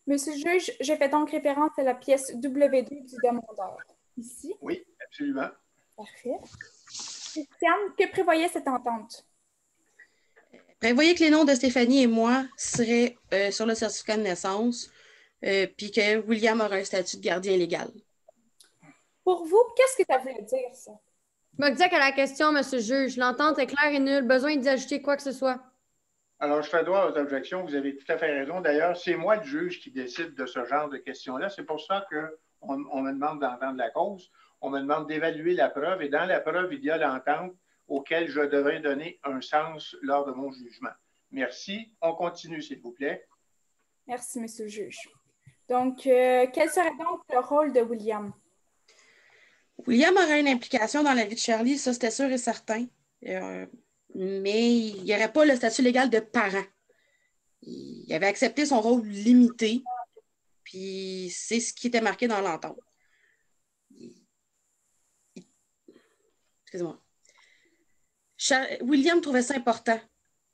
Monsieur le juge, je fais donc référence à la pièce W2 du demandeur. Ici. Oui, absolument. Parfait. Christiane, que prévoyait cette entente? Prévoyez que les noms de Stéphanie et moi seraient sur le certificat de naissance, puis que William aurait un statut de gardien légal. Pour vous, qu'est-ce que ça veut dire, ça? Je me disais qu'à la question, monsieur le juge, l'entente est claire et nulle. Besoin d'y ajouter quoi que ce soit. Alors, je fais droit aux objections. Vous avez tout à fait raison. D'ailleurs, c'est moi le juge qui décide de ce genre de questions-là. C'est pour ça qu'on me demande d'entendre la cause. On me demande d'évaluer la preuve. Et dans la preuve, il y a l'entente auquel je devrais donner un sens lors de mon jugement. Merci. On continue, s'il vous plaît. Merci, monsieur le juge. Donc, quel serait donc le rôle de William? William aurait une implication dans la vie de Charlie, ça c'était sûr et certain. Mais il n'y aurait pas le statut légal de parent. Il avait accepté son rôle limité, puis c'est ce qui était marqué dans l'entente. Excusez-moi. William trouvait ça important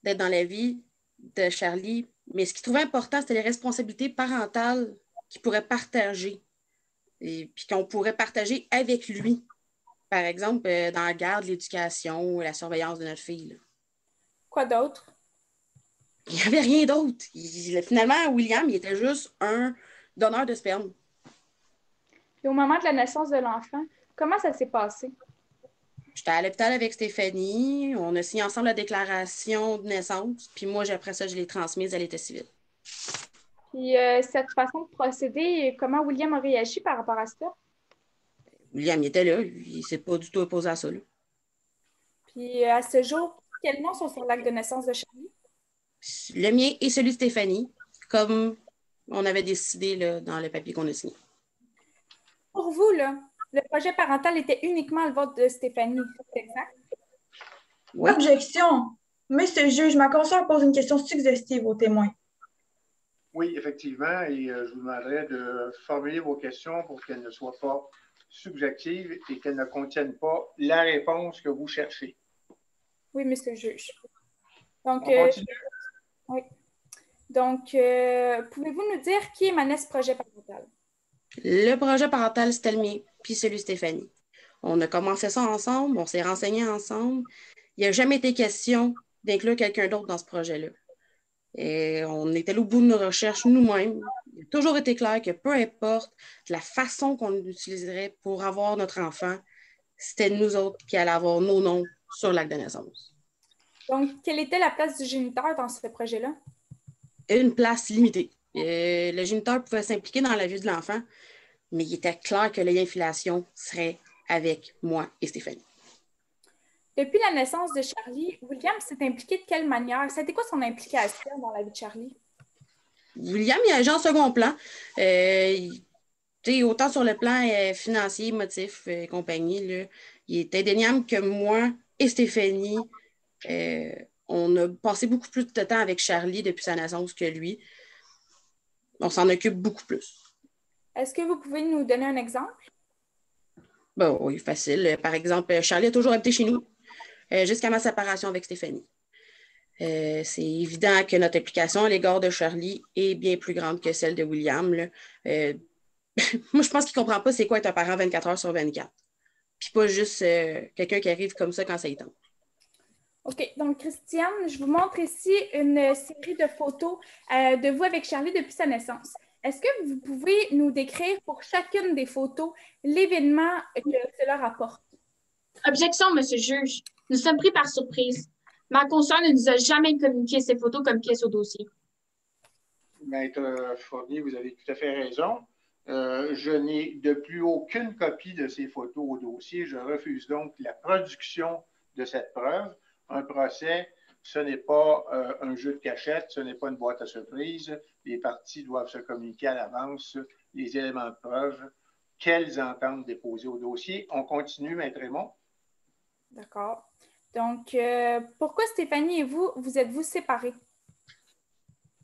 d'être dans la vie de Charlie, mais ce qu'il trouvait important, c'était les responsabilités parentales qu'il pourrait partager. Et puis qu'on pourrait partager avec lui. Par exemple, dans la garde, l'éducation, la surveillance de notre fille. Là. Quoi d'autre? Il n'y avait rien d'autre. Finalement, William, il était juste un donneur de sperme. Et au moment de la naissance de l'enfant, comment ça s'est passé? J'étais à l'hôpital avec Stéphanie. On a signé ensemble la déclaration de naissance. Puis moi, après ça, je l'ai transmise à l'état civil. Puis cette façon de procéder, comment William a réagi par rapport à ça? William, il était là. Il ne s'est pas du tout opposé à ça. Là. Puis à ce jour, quels noms sont sur l'acte de naissance de Charlie? Le mien et celui de Stéphanie, comme on avait décidé là, dans le papier qu'on a signé. Pour vous, là, le projet parental était uniquement le vote de Stéphanie, c'est exact? Oui. Objection. Monsieur le juge, ma consoeur pose une question suggestive aux témoins. Oui, effectivement, et je vous demanderai de formuler vos questions pour qu'elles ne soient pas subjectives et qu'elles ne contiennent pas la réponse que vous cherchez. Oui, monsieur le juge. Donc, on continue. Oui. Donc, pouvez-vous nous dire qui émanait ce projet parental? Le projet parental, c'était le mien, puis celui de Stéphanie. On a commencé ça ensemble, on s'est renseignés ensemble. Il n'y a jamais été question d'inclure quelqu'un d'autre dans ce projet-là. Et on était allé au bout de nos recherches nous-mêmes. Il a toujours été clair que peu importe la façon qu'on utiliserait pour avoir notre enfant, c'était nous autres qui allions avoir nos noms sur l'acte de naissance. Donc, quelle était la place du géniteur dans ce projet-là? Une place limitée. Le géniteur pouvait s'impliquer dans la vie de l'enfant, mais il était clair que l'infiliation serait avec moi et Stéphanie. Depuis la naissance de Charlie, William s'est impliqué de quelle manière? C'était quoi son implication dans la vie de Charlie? William, il agit en second plan. Autant sur le plan financier, motif et compagnie, là, il est indéniable que moi et Stéphanie, on a passé beaucoup plus de temps avec Charlie depuis sa naissance que lui. On s'en occupe beaucoup plus. Est-ce que vous pouvez nous donner un exemple? Ben oui, facile. Par exemple, Charlie a toujours habité chez nous jusqu'à ma séparation avec Stéphanie. C'est évident que notre implication à l'égard de Charlie est bien plus grande que celle de William. Là. Moi, je pense qu'il ne comprend pas c'est quoi être un parent 24 heures sur 24. Puis pas juste quelqu'un qui arrive comme ça quand ça y tente. OK. Donc, Christiane, je vous montre ici une série de photos de vous avec Charlie depuis sa naissance. Est-ce que vous pouvez nous décrire pour chacune des photos l'événement que cela rapporte? Objection, monsieur le juge. Nous sommes pris par surprise. Ma consoeur ne nous a jamais communiqué ces photos comme pièce au dossier. Maître Fournier, vous avez tout à fait raison. Je n'ai de plus aucune copie de ces photos au dossier. Je refuse donc la production de cette preuve. Un procès, ce n'est pas un jeu de cachette, ce n'est pas une boîte à surprise. Les parties doivent se communiquer à l'avance les éléments de preuve quelles ententes déposer au dossier. On continue, Maître Raymond. D'accord. Donc, pourquoi Stéphanie et vous êtes-vous séparés?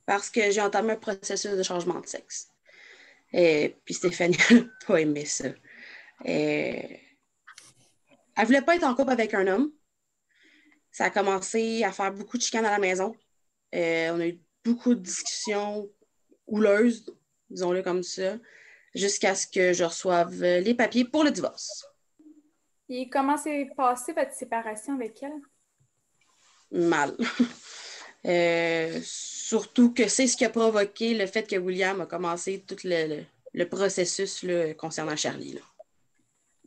Parce que j'ai entamé un processus de changement de sexe. Puis Stéphanie n'a pas aimé ça. Elle ne voulait pas être en couple avec un homme. Ça a commencé à faire beaucoup de chicanes à la maison. On a eu beaucoup de discussions houleuses, disons-le comme ça, jusqu'à ce que je reçoive les papiers pour le divorce. Et comment s'est passée votre séparation avec elle? Mal. Surtout que c'est ce qui a provoqué le fait que William a commencé tout le processus là, concernant Charlie. Là.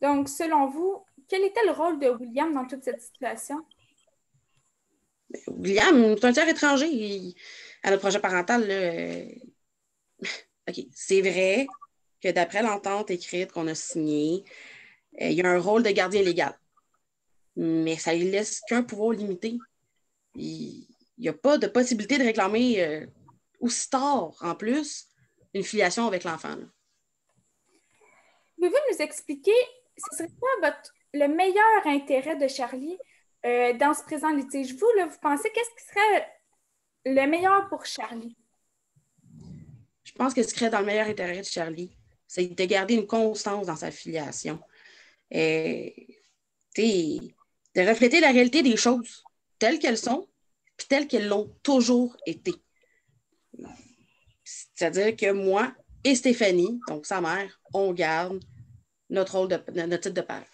Donc, selon vous, quel était le rôle de William dans toute cette situation? William, c'est un tiers étranger à notre projet parental. Là, OK, c'est vrai que d'après l'entente écrite qu'on a signée, il y a un rôle de gardien légal. Mais ça ne lui laisse qu'un pouvoir limité. Il n'y a pas de possibilité de réclamer aussi tard, en plus, une filiation avec l'enfant. Pouvez-vous nous expliquer, ce serait quoi le meilleur intérêt de Charlie dans ce présent litige? Vous, là, vous pensez qu'est-ce qui serait le meilleur pour Charlie? Je pense que ce qui serait dans le meilleur intérêt de Charlie, c'est de garder une constance dans sa filiation. De refléter la réalité des choses telles qu'elles sont, puis telles qu'elles l'ont toujours été. C'est-à-dire que moi et Stéphanie, donc sa mère, on garde notre titre de père.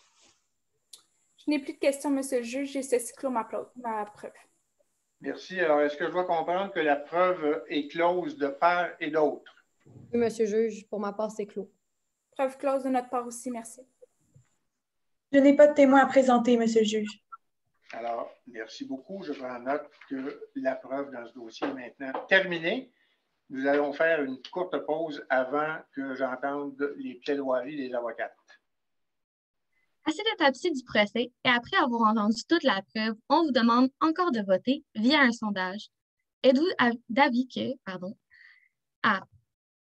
Je n'ai plus de questions, monsieur le juge. J'ai ceci clos ma preuve. Merci. Alors, est-ce que je dois comprendre que la preuve est close de part et d'autre? Oui, monsieur le juge, pour ma part, c'est clos. Preuve close de notre part aussi, merci. Je n'ai pas de témoin à présenter, monsieur le juge. Alors, merci beaucoup. Je prends note que la preuve dans ce dossier est maintenant terminée. Nous allons faire une courte pause avant que j'entende les plaidoiries des avocates. À cette étape-ci du procès, et après avoir entendu toute la preuve, on vous demande encore de voter via un sondage. Êtes-vous d'avis que, A.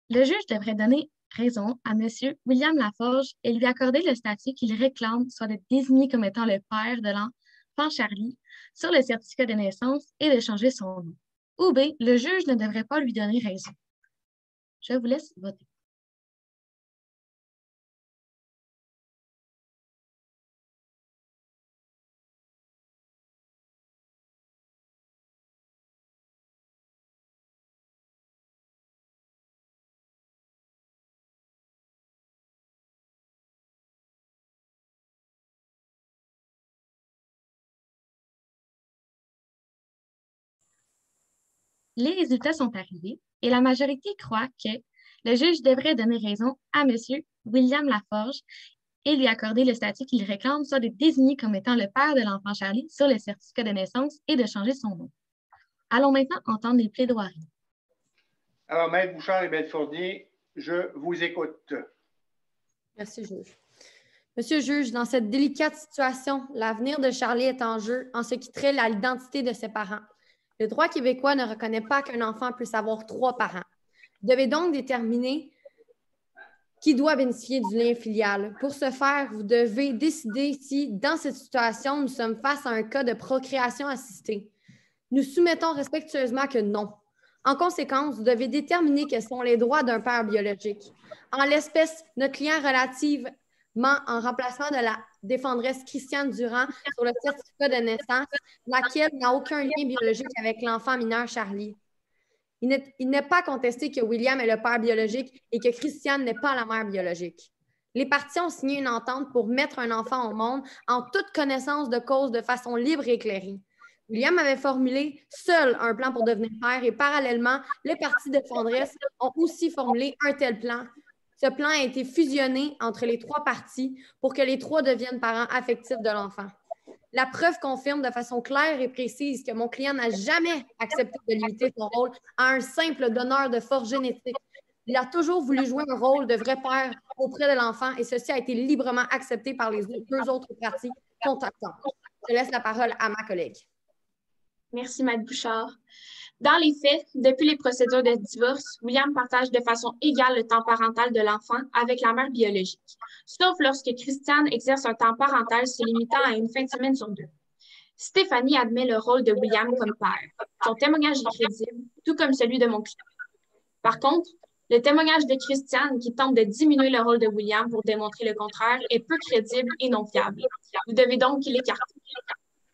Le juge devrait donner raison à M. William Laforge et lui accorder le statut qu'il réclame, soit d'être désigné comme étant le père de l'enfant Charlie sur le certificat de naissance et de changer son nom. Ou B. Le juge ne devrait pas lui donner raison. Je vous laisse voter. Les résultats sont arrivés et la majorité croit que le juge devrait donner raison à M. William Laforge et lui accorder le statut qu'il réclame, soit d'être désigné comme étant le père de l'enfant Charlie sur le certificat de naissance et de changer son nom. Allons maintenant entendre les plaidoiries. Alors, Maître Bouchard et Bellefournier, je vous écoute. Merci, juge. Monsieur le juge, dans cette délicate situation, l'avenir de Charlie est en jeu en ce qui trait à l'identité de ses parents. Le droit québécois ne reconnaît pas qu'un enfant puisse avoir 3 parents. Vous devez donc déterminer qui doit bénéficier du lien filial. Pour ce faire, vous devez décider si, dans cette situation, nous sommes face à un cas de procréation assistée. Nous soumettons respectueusement que non. En conséquence, vous devez déterminer quels sont les droits d'un père biologique. En l'espèce, notre client relativement en remplacement de la défendresse Christiane Durand sur le certificat de naissance, laquelle n'a aucun lien biologique avec l'enfant mineur Charlie. Il n'est pas contesté que William est le père biologique et que Christiane n'est pas la mère biologique. Les parties ont signé une entente pour mettre un enfant au monde en toute connaissance de cause de façon libre et éclairée. William avait formulé seul un plan pour devenir père et parallèlement, les parties défenderesses ont aussi formulé un tel plan. Ce plan a été fusionné entre les 3 parties pour que les 3 deviennent parents affectifs de l'enfant. La preuve confirme de façon claire et précise que mon client n'a jamais accepté de limiter son rôle à un simple donneur de force génétique. Il a toujours voulu jouer un rôle de vrai père auprès de l'enfant et ceci a été librement accepté par les 2 autres parties contractantes. Je laisse la parole à ma collègue. Merci, Maître Bouchard. Dans les faits, depuis les procédures de divorce, William partage de façon égale le temps parental de l'enfant avec la mère biologique, sauf lorsque Christiane exerce un temps parental se limitant à une fin de semaine sur 2. Stéphanie admet le rôle de William comme père. Son témoignage est crédible, tout comme celui de mon client. Par contre, le témoignage de Christiane qui tente de diminuer le rôle de William pour démontrer le contraire est peu crédible et non fiable. Vous devez donc l'écarter.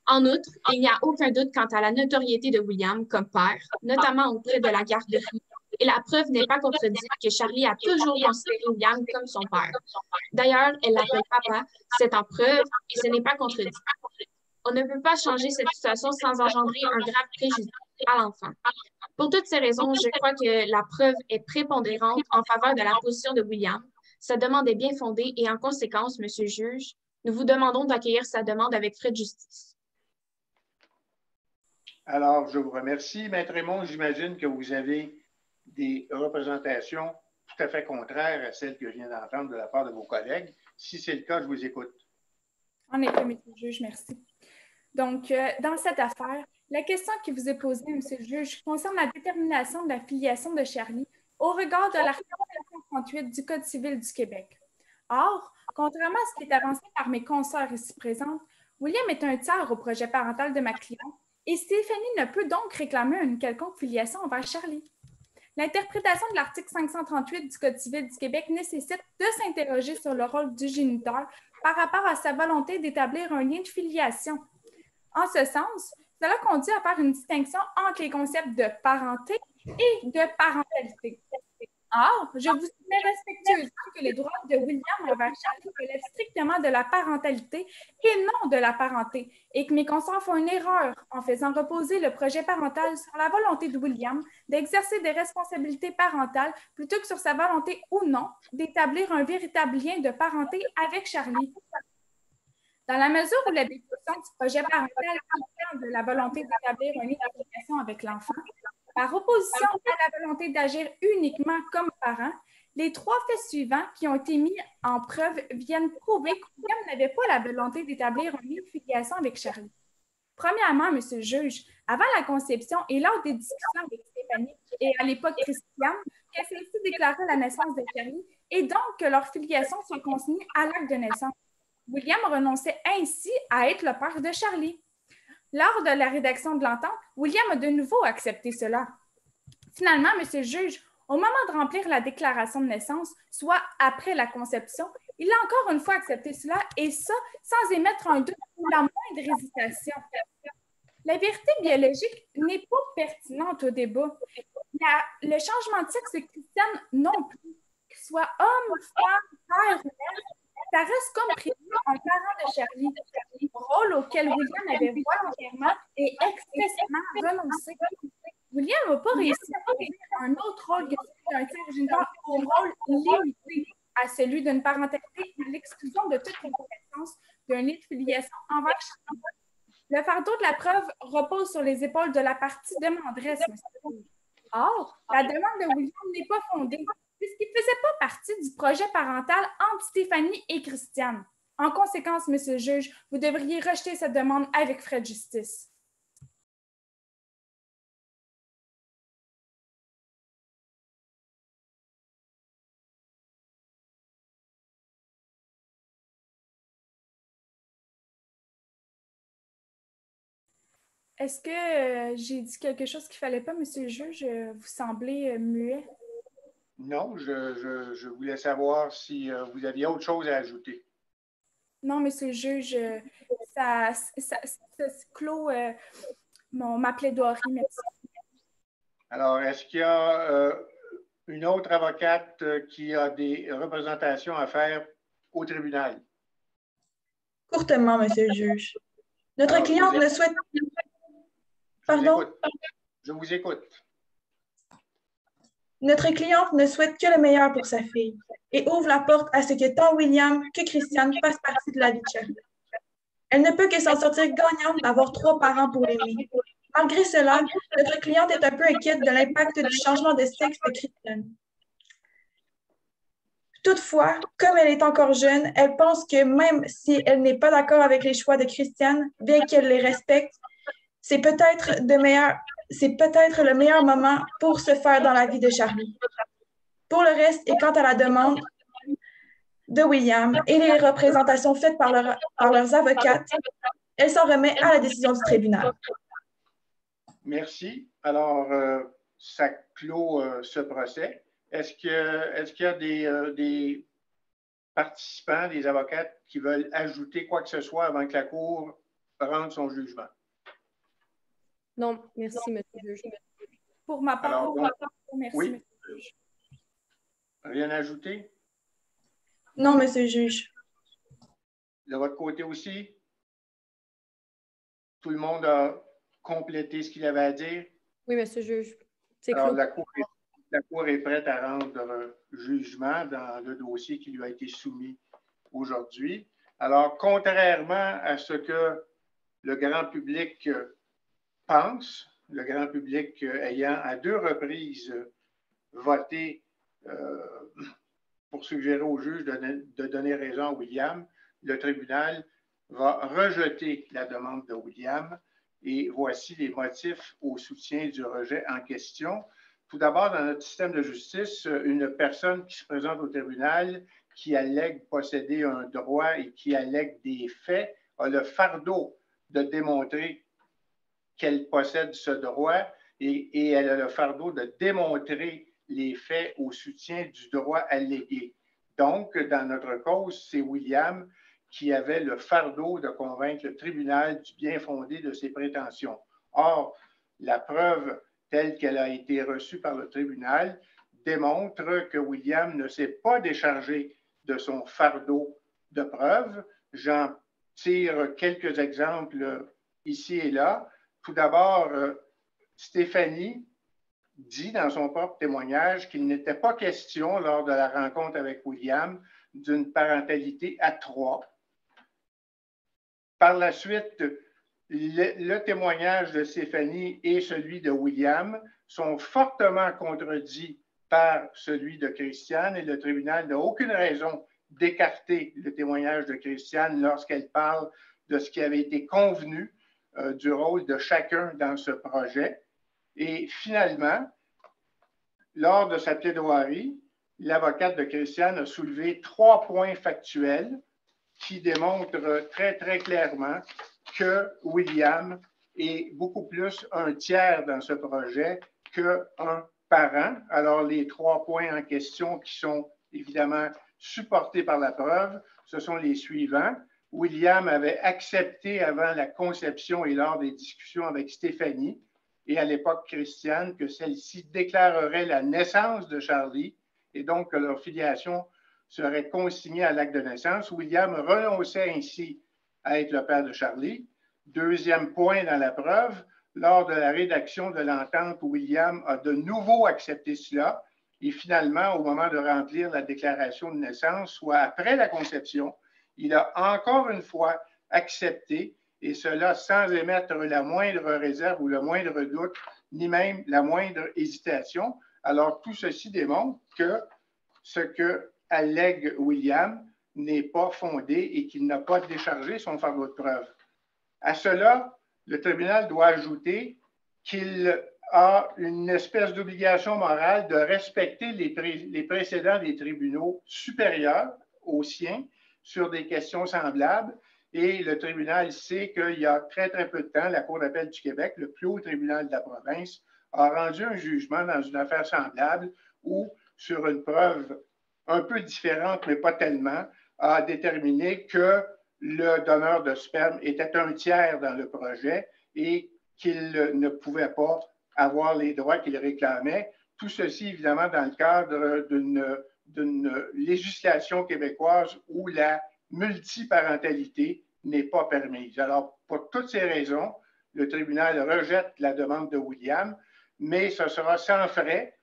En outre, il n'y a aucun doute quant à la notoriété de William comme père, notamment auprès de la garderie, et la preuve n'est pas contredite que Charlie a toujours considéré William comme son père. D'ailleurs, elle l'appelle papa, c'est en preuve et ce n'est pas contredit. On ne peut pas changer cette situation sans engendrer un grave préjudice à l'enfant. Pour toutes ces raisons, je crois que la preuve est prépondérante en faveur de la position de William. Sa demande est bien fondée et en conséquence, Monsieur le juge, nous vous demandons d'accueillir sa demande avec frais de justice. Alors, je vous remercie. Maître Raymond, j'imagine que vous avez des représentations tout à fait contraires à celles que je viens d'entendre de la part de vos collègues. Si c'est le cas, je vous écoute. En effet, M. le juge, merci. Donc, dans cette affaire, la question qui vous est posée, M. le juge, concerne la détermination de la filiation de Charlie au regard de l'article 138 du Code civil du Québec. Or, contrairement à ce qui est avancé par mes consoeurs ici présentes, William est un tiers au projet parental de ma cliente et Stéphanie ne peut donc réclamer une quelconque filiation envers Charlie. L'interprétation de l'article 538 du Code civil du Québec nécessite de s'interroger sur le rôle du géniteur par rapport à sa volonté d'établir un lien de filiation. En ce sens, cela conduit à faire une distinction entre les concepts de parenté et de parentalité. Or, je vous soumets respectueusement que les droits de William envers Charlie relèvent strictement de la parentalité et non de la parenté, et que mes consoeurs font une erreur en faisant reposer le projet parental sur la volonté de William d'exercer des responsabilités parentales plutôt que sur sa volonté ou non d'établir un véritable lien de parenté avec Charlie. Dans la mesure où la définition du projet parental dépend de la volonté d'établir une identification avec l'enfant, par opposition à la volonté d'agir uniquement comme parent, les 3 faits suivants qui ont été mis en preuve viennent prouver que William n'avait pas la volonté d'établir un lien de filiation avec Charlie. Premièrement, M. le juge, avant la conception et lors des discussions avec Stéphanie et à l'époque Christiane, que celle-ci déclarait la naissance de Charlie et donc que leur filiation soit consignée à l'acte de naissance. William renonçait ainsi à être le père de Charlie. Lors de la rédaction de l'entente, William a de nouveau accepté cela. Finalement, M. le juge, au moment de remplir la déclaration de naissance, soit après la conception, il a encore une fois accepté cela, et ça sans émettre un doute ou la moindre hésitation. La vérité biologique n'est pas pertinente au débat. Le changement de sexe de Christiane non plus, qu'il soit homme, femme, père ou mère, ça reste comme prévu un parent de Charlie, rôle auquel William avait volontairement et expressément renoncé. William n'a pas réussi à trouver un autre rôle que celui d'un tiers géniteur au rôle limité à celui d'une parentalité à l'exclusion de toute reconnaissance d'un lien de filiation envers Charlie. Le fardeau de la preuve repose sur les épaules de la partie demanderesse, M. le juge. Or, la demande de William n'est pas fondée, puisqu'il ne faisait pas partie du projet parental entre Stéphanie et Christiane. En conséquence, M. le juge, vous devriez rejeter cette demande avec frais de justice. Est-ce que j'ai dit quelque chose qu'il ne fallait pas, M. le juge? Vous semblez muet. Non, je voulais savoir si vous aviez autre chose à ajouter. Non, M. le juge, ça clôt ma plaidoirie. Merci. Alors, est-ce qu'il y a une autre avocate qui a des représentations à faire au tribunal? Courtement, M. le juge. Notre cliente ne souhaite... Pardon? Je vous écoute. Notre cliente ne souhaite que le meilleur pour sa fille et ouvre la porte à ce que tant William que Christiane fassent partie de la vie de Charlie. Elle ne peut que s'en sortir gagnante d'avoir 3 parents pour l'aimer. Malgré cela, notre cliente est un peu inquiète de l'impact du changement de sexe de Christiane. Toutefois, comme elle est encore jeune, elle pense que même si elle n'est pas d'accord avec les choix de Christiane, bien qu'elle les respecte, c'est peut-être de meilleur c'est peut-être le meilleur moment pour se faire dans la vie de Charlie. Pour le reste, et quant à la demande de William et les représentations faites par leurs avocates, elle s'en remet à la décision du tribunal. Merci. Alors, ça clôt ce procès. Est-ce qu'il y a des participants, des avocates qui veulent ajouter quoi que ce soit avant que la Cour rende son jugement? Non, merci, M. le juge. Pour ma part, Alors, merci, oui. M. le juge. Rien à ajouter? Non, Monsieur le juge. De votre côté aussi? Tout le monde a complété ce qu'il avait à dire? Oui, Monsieur le juge. C'est Alors, clos. la Cour est prête à rendre jugement dans le dossier qui lui a été soumis aujourd'hui. Alors, contrairement à ce que le grand public pense, le grand public ayant à 2 reprises voté pour suggérer au juge de donner raison à William, le tribunal va rejeter la demande de William et voici les motifs au soutien du rejet en question. Tout d'abord, dans notre système de justice, une personne qui se présente au tribunal, qui allègue posséder un droit et qui allègue des faits, a le fardeau de démontrer qu'elle possède ce droit et elle a le fardeau de démontrer les faits au soutien du droit allégué. Donc, dans notre cause, c'est William qui avait le fardeau de convaincre le tribunal du bien fondé de ses prétentions. Or, la preuve telle qu'elle a été reçue par le tribunal démontre que William ne s'est pas déchargé de son fardeau de preuve. J'en tire quelques exemples ici et là. Tout d'abord, Stéphanie dit dans son propre témoignage qu'il n'était pas question lors de la rencontre avec William d'une parentalité à 3. Par la suite, le témoignage de Stéphanie et celui de William sont fortement contredits par celui de Christiane et le tribunal n'a aucune raison d'écarter le témoignage de Christiane lorsqu'elle parle de ce qui avait été convenu du rôle de chacun dans ce projet. Et finalement, lors de sa plaidoirie, l'avocate de Christiane a soulevé 3 points factuels qui démontrent très, très clairement que William est beaucoup plus un tiers dans ce projet qu'un parent. Alors, les 3 points en question qui sont évidemment supportés par la preuve, ce sont les suivants. William avait accepté avant la conception et lors des discussions avec Stéphanie et à l'époque Christiane que celle-ci déclarerait la naissance de Charlie et donc que leur filiation serait consignée à l'acte de naissance. William renonçait ainsi à être le père de Charlie. Deuxième point dans la preuve, lors de la rédaction de l'entente, William a de nouveau accepté cela et finalement, au moment de remplir la déclaration de naissance, soit après la conception, il a encore une fois accepté, et cela sans émettre la moindre réserve ou le moindre doute, ni même la moindre hésitation. Alors, tout ceci démontre que ce que allègue William n'est pas fondé et qu'il n'a pas déchargé son fardeau de preuve. À cela, le tribunal doit ajouter qu'il a une espèce d'obligation morale de respecter les précédents des tribunaux supérieurs aux siens sur des questions semblables. Et le tribunal sait qu'il y a très, très peu de temps, la Cour d'appel du Québec, le plus haut tribunal de la province, a rendu un jugement dans une affaire semblable où, sur une preuve un peu différente, mais pas tellement, a déterminé que le donneur de sperme était un tiers dans le projet et qu'il ne pouvait pas avoir les droits qu'il réclamait. Tout ceci, évidemment, dans le cadre d'une législation québécoise où la multiparentalité n'est pas permise. Alors, pour toutes ces raisons, le tribunal rejette la demande de William, mais ce sera sans frais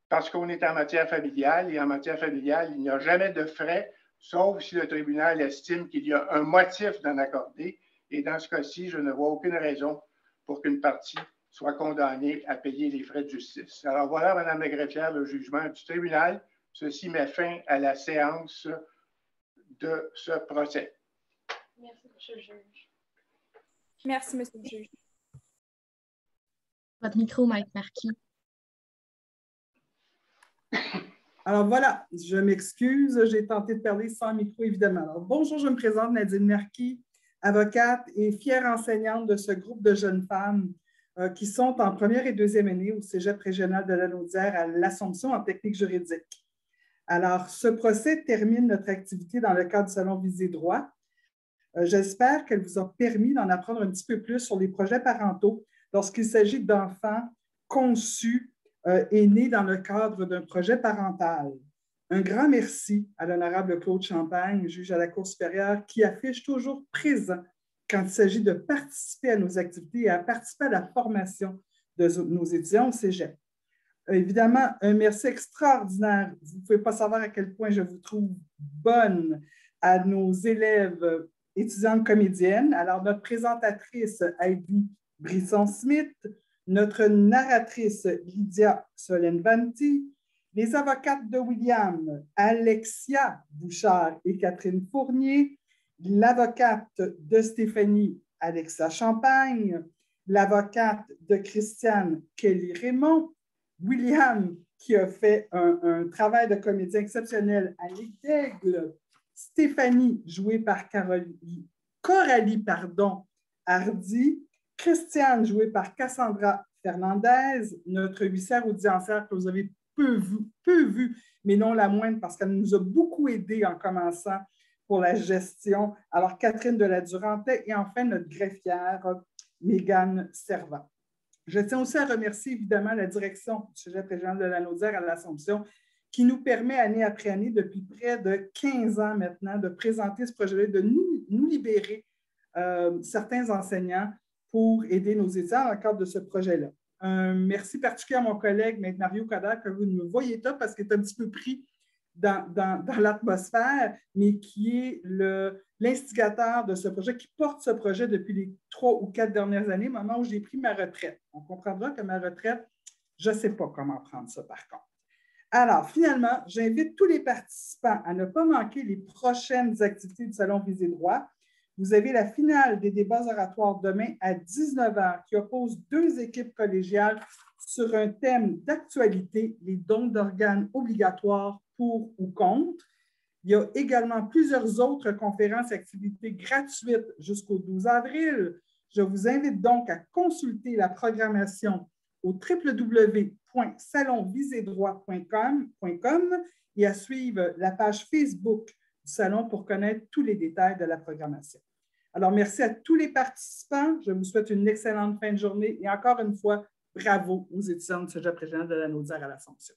parce qu'on est en matière familiale et en matière familiale, il n'y a jamais de frais, sauf si le tribunal estime qu'il y a un motif d'en accorder. Et dans ce cas-ci, je ne vois aucune raison pour qu'une partie soit condamnée à payer les frais de justice. Alors voilà, Mme la greffière, le jugement du tribunal. Ceci met fin à la séance de ce procès. Merci, M. le juge. Merci, M. le juge. Votre micro, Mike Marquis. Alors voilà, je m'excuse, j'ai tenté de parler sans micro, évidemment. Alors, bonjour, je me présente, Nadine Marquis, avocate et fière enseignante de ce groupe de jeunes femmes qui sont en première et deuxième année au Cégep régional de la Naudière à l'Assomption en technique juridique. Alors, ce procès termine notre activité dans le cadre du Salon Visée Droit. J'espère qu'elle vous a permis d'en apprendre un petit peu plus sur les projets parentaux lorsqu'il s'agit d'enfants conçus et nés dans le cadre d'un projet parental. Un grand merci à l'honorable Claude Champagne, juge à la Cour supérieure, qui affiche toujours présent quand il s'agit de participer à nos activités et à participer à la formation de nos étudiants au Cégep. Évidemment, un merci extraordinaire. Vous ne pouvez pas savoir à quel point je vous trouve bonne à nos élèves étudiantes comédiennes. Alors, notre présentatrice, Heidi Brisson-Smith, notre narratrice, Lydia Solenvanti, les avocates de William, Alexia Bouchard et Catherine Fournier, l'avocate de Stéphanie, Alexa Champagne, l'avocate de Christiane, Kelly Raymond, William, qui a fait un travail de comédien exceptionnel à l'Aigle d'Aigle, Stéphanie, jouée par Coralie Hardy, Christiane, jouée par Cassandra Fernandez, notre huissière audiencière que vous avez peu vu, mais non la moindre, parce qu'elle nous a beaucoup aidés en commençant pour la gestion. Alors, Catherine de la Durantais et enfin notre greffière, Mégane Servant. Je tiens aussi à remercier évidemment la direction du Cégep régional de la Naudière à l'Assomption qui nous permet année après année, depuis près de 15 ans maintenant, de présenter ce projet-là, de nous libérer certains enseignants pour aider nos étudiants dans le cadre de ce projet-là. Un merci particulier à mon collègue, Maître Mario Coder, que vous ne me voyez pas parce qu'il est un petit peu pris dans l'atmosphère, mais qui est l'instigateur de ce projet, qui porte ce projet depuis les 3 ou 4 dernières années, au moment où j'ai pris ma retraite. On comprendra que ma retraite, je ne sais pas comment prendre ça par contre. Alors, finalement, j'invite tous les participants à ne pas manquer les prochaines activités du Salon Visée Droit. Vous avez la finale des débats oratoires demain à 19h qui oppose 2 équipes collégiales sur un thème d'actualité, les dons d'organes obligatoires pour ou contre. Il y a également plusieurs autres conférences et activités gratuites jusqu'au 12 avril. Je vous invite donc à consulter la programmation au www.salonvisédroit.com et à suivre la page Facebook du Salon pour connaître tous les détails de la programmation. Alors, merci à tous les participants. Je vous souhaite une excellente fin de journée et encore une fois, bravo aux étudiants du Cégep régional de la Naudière à l'Assomption.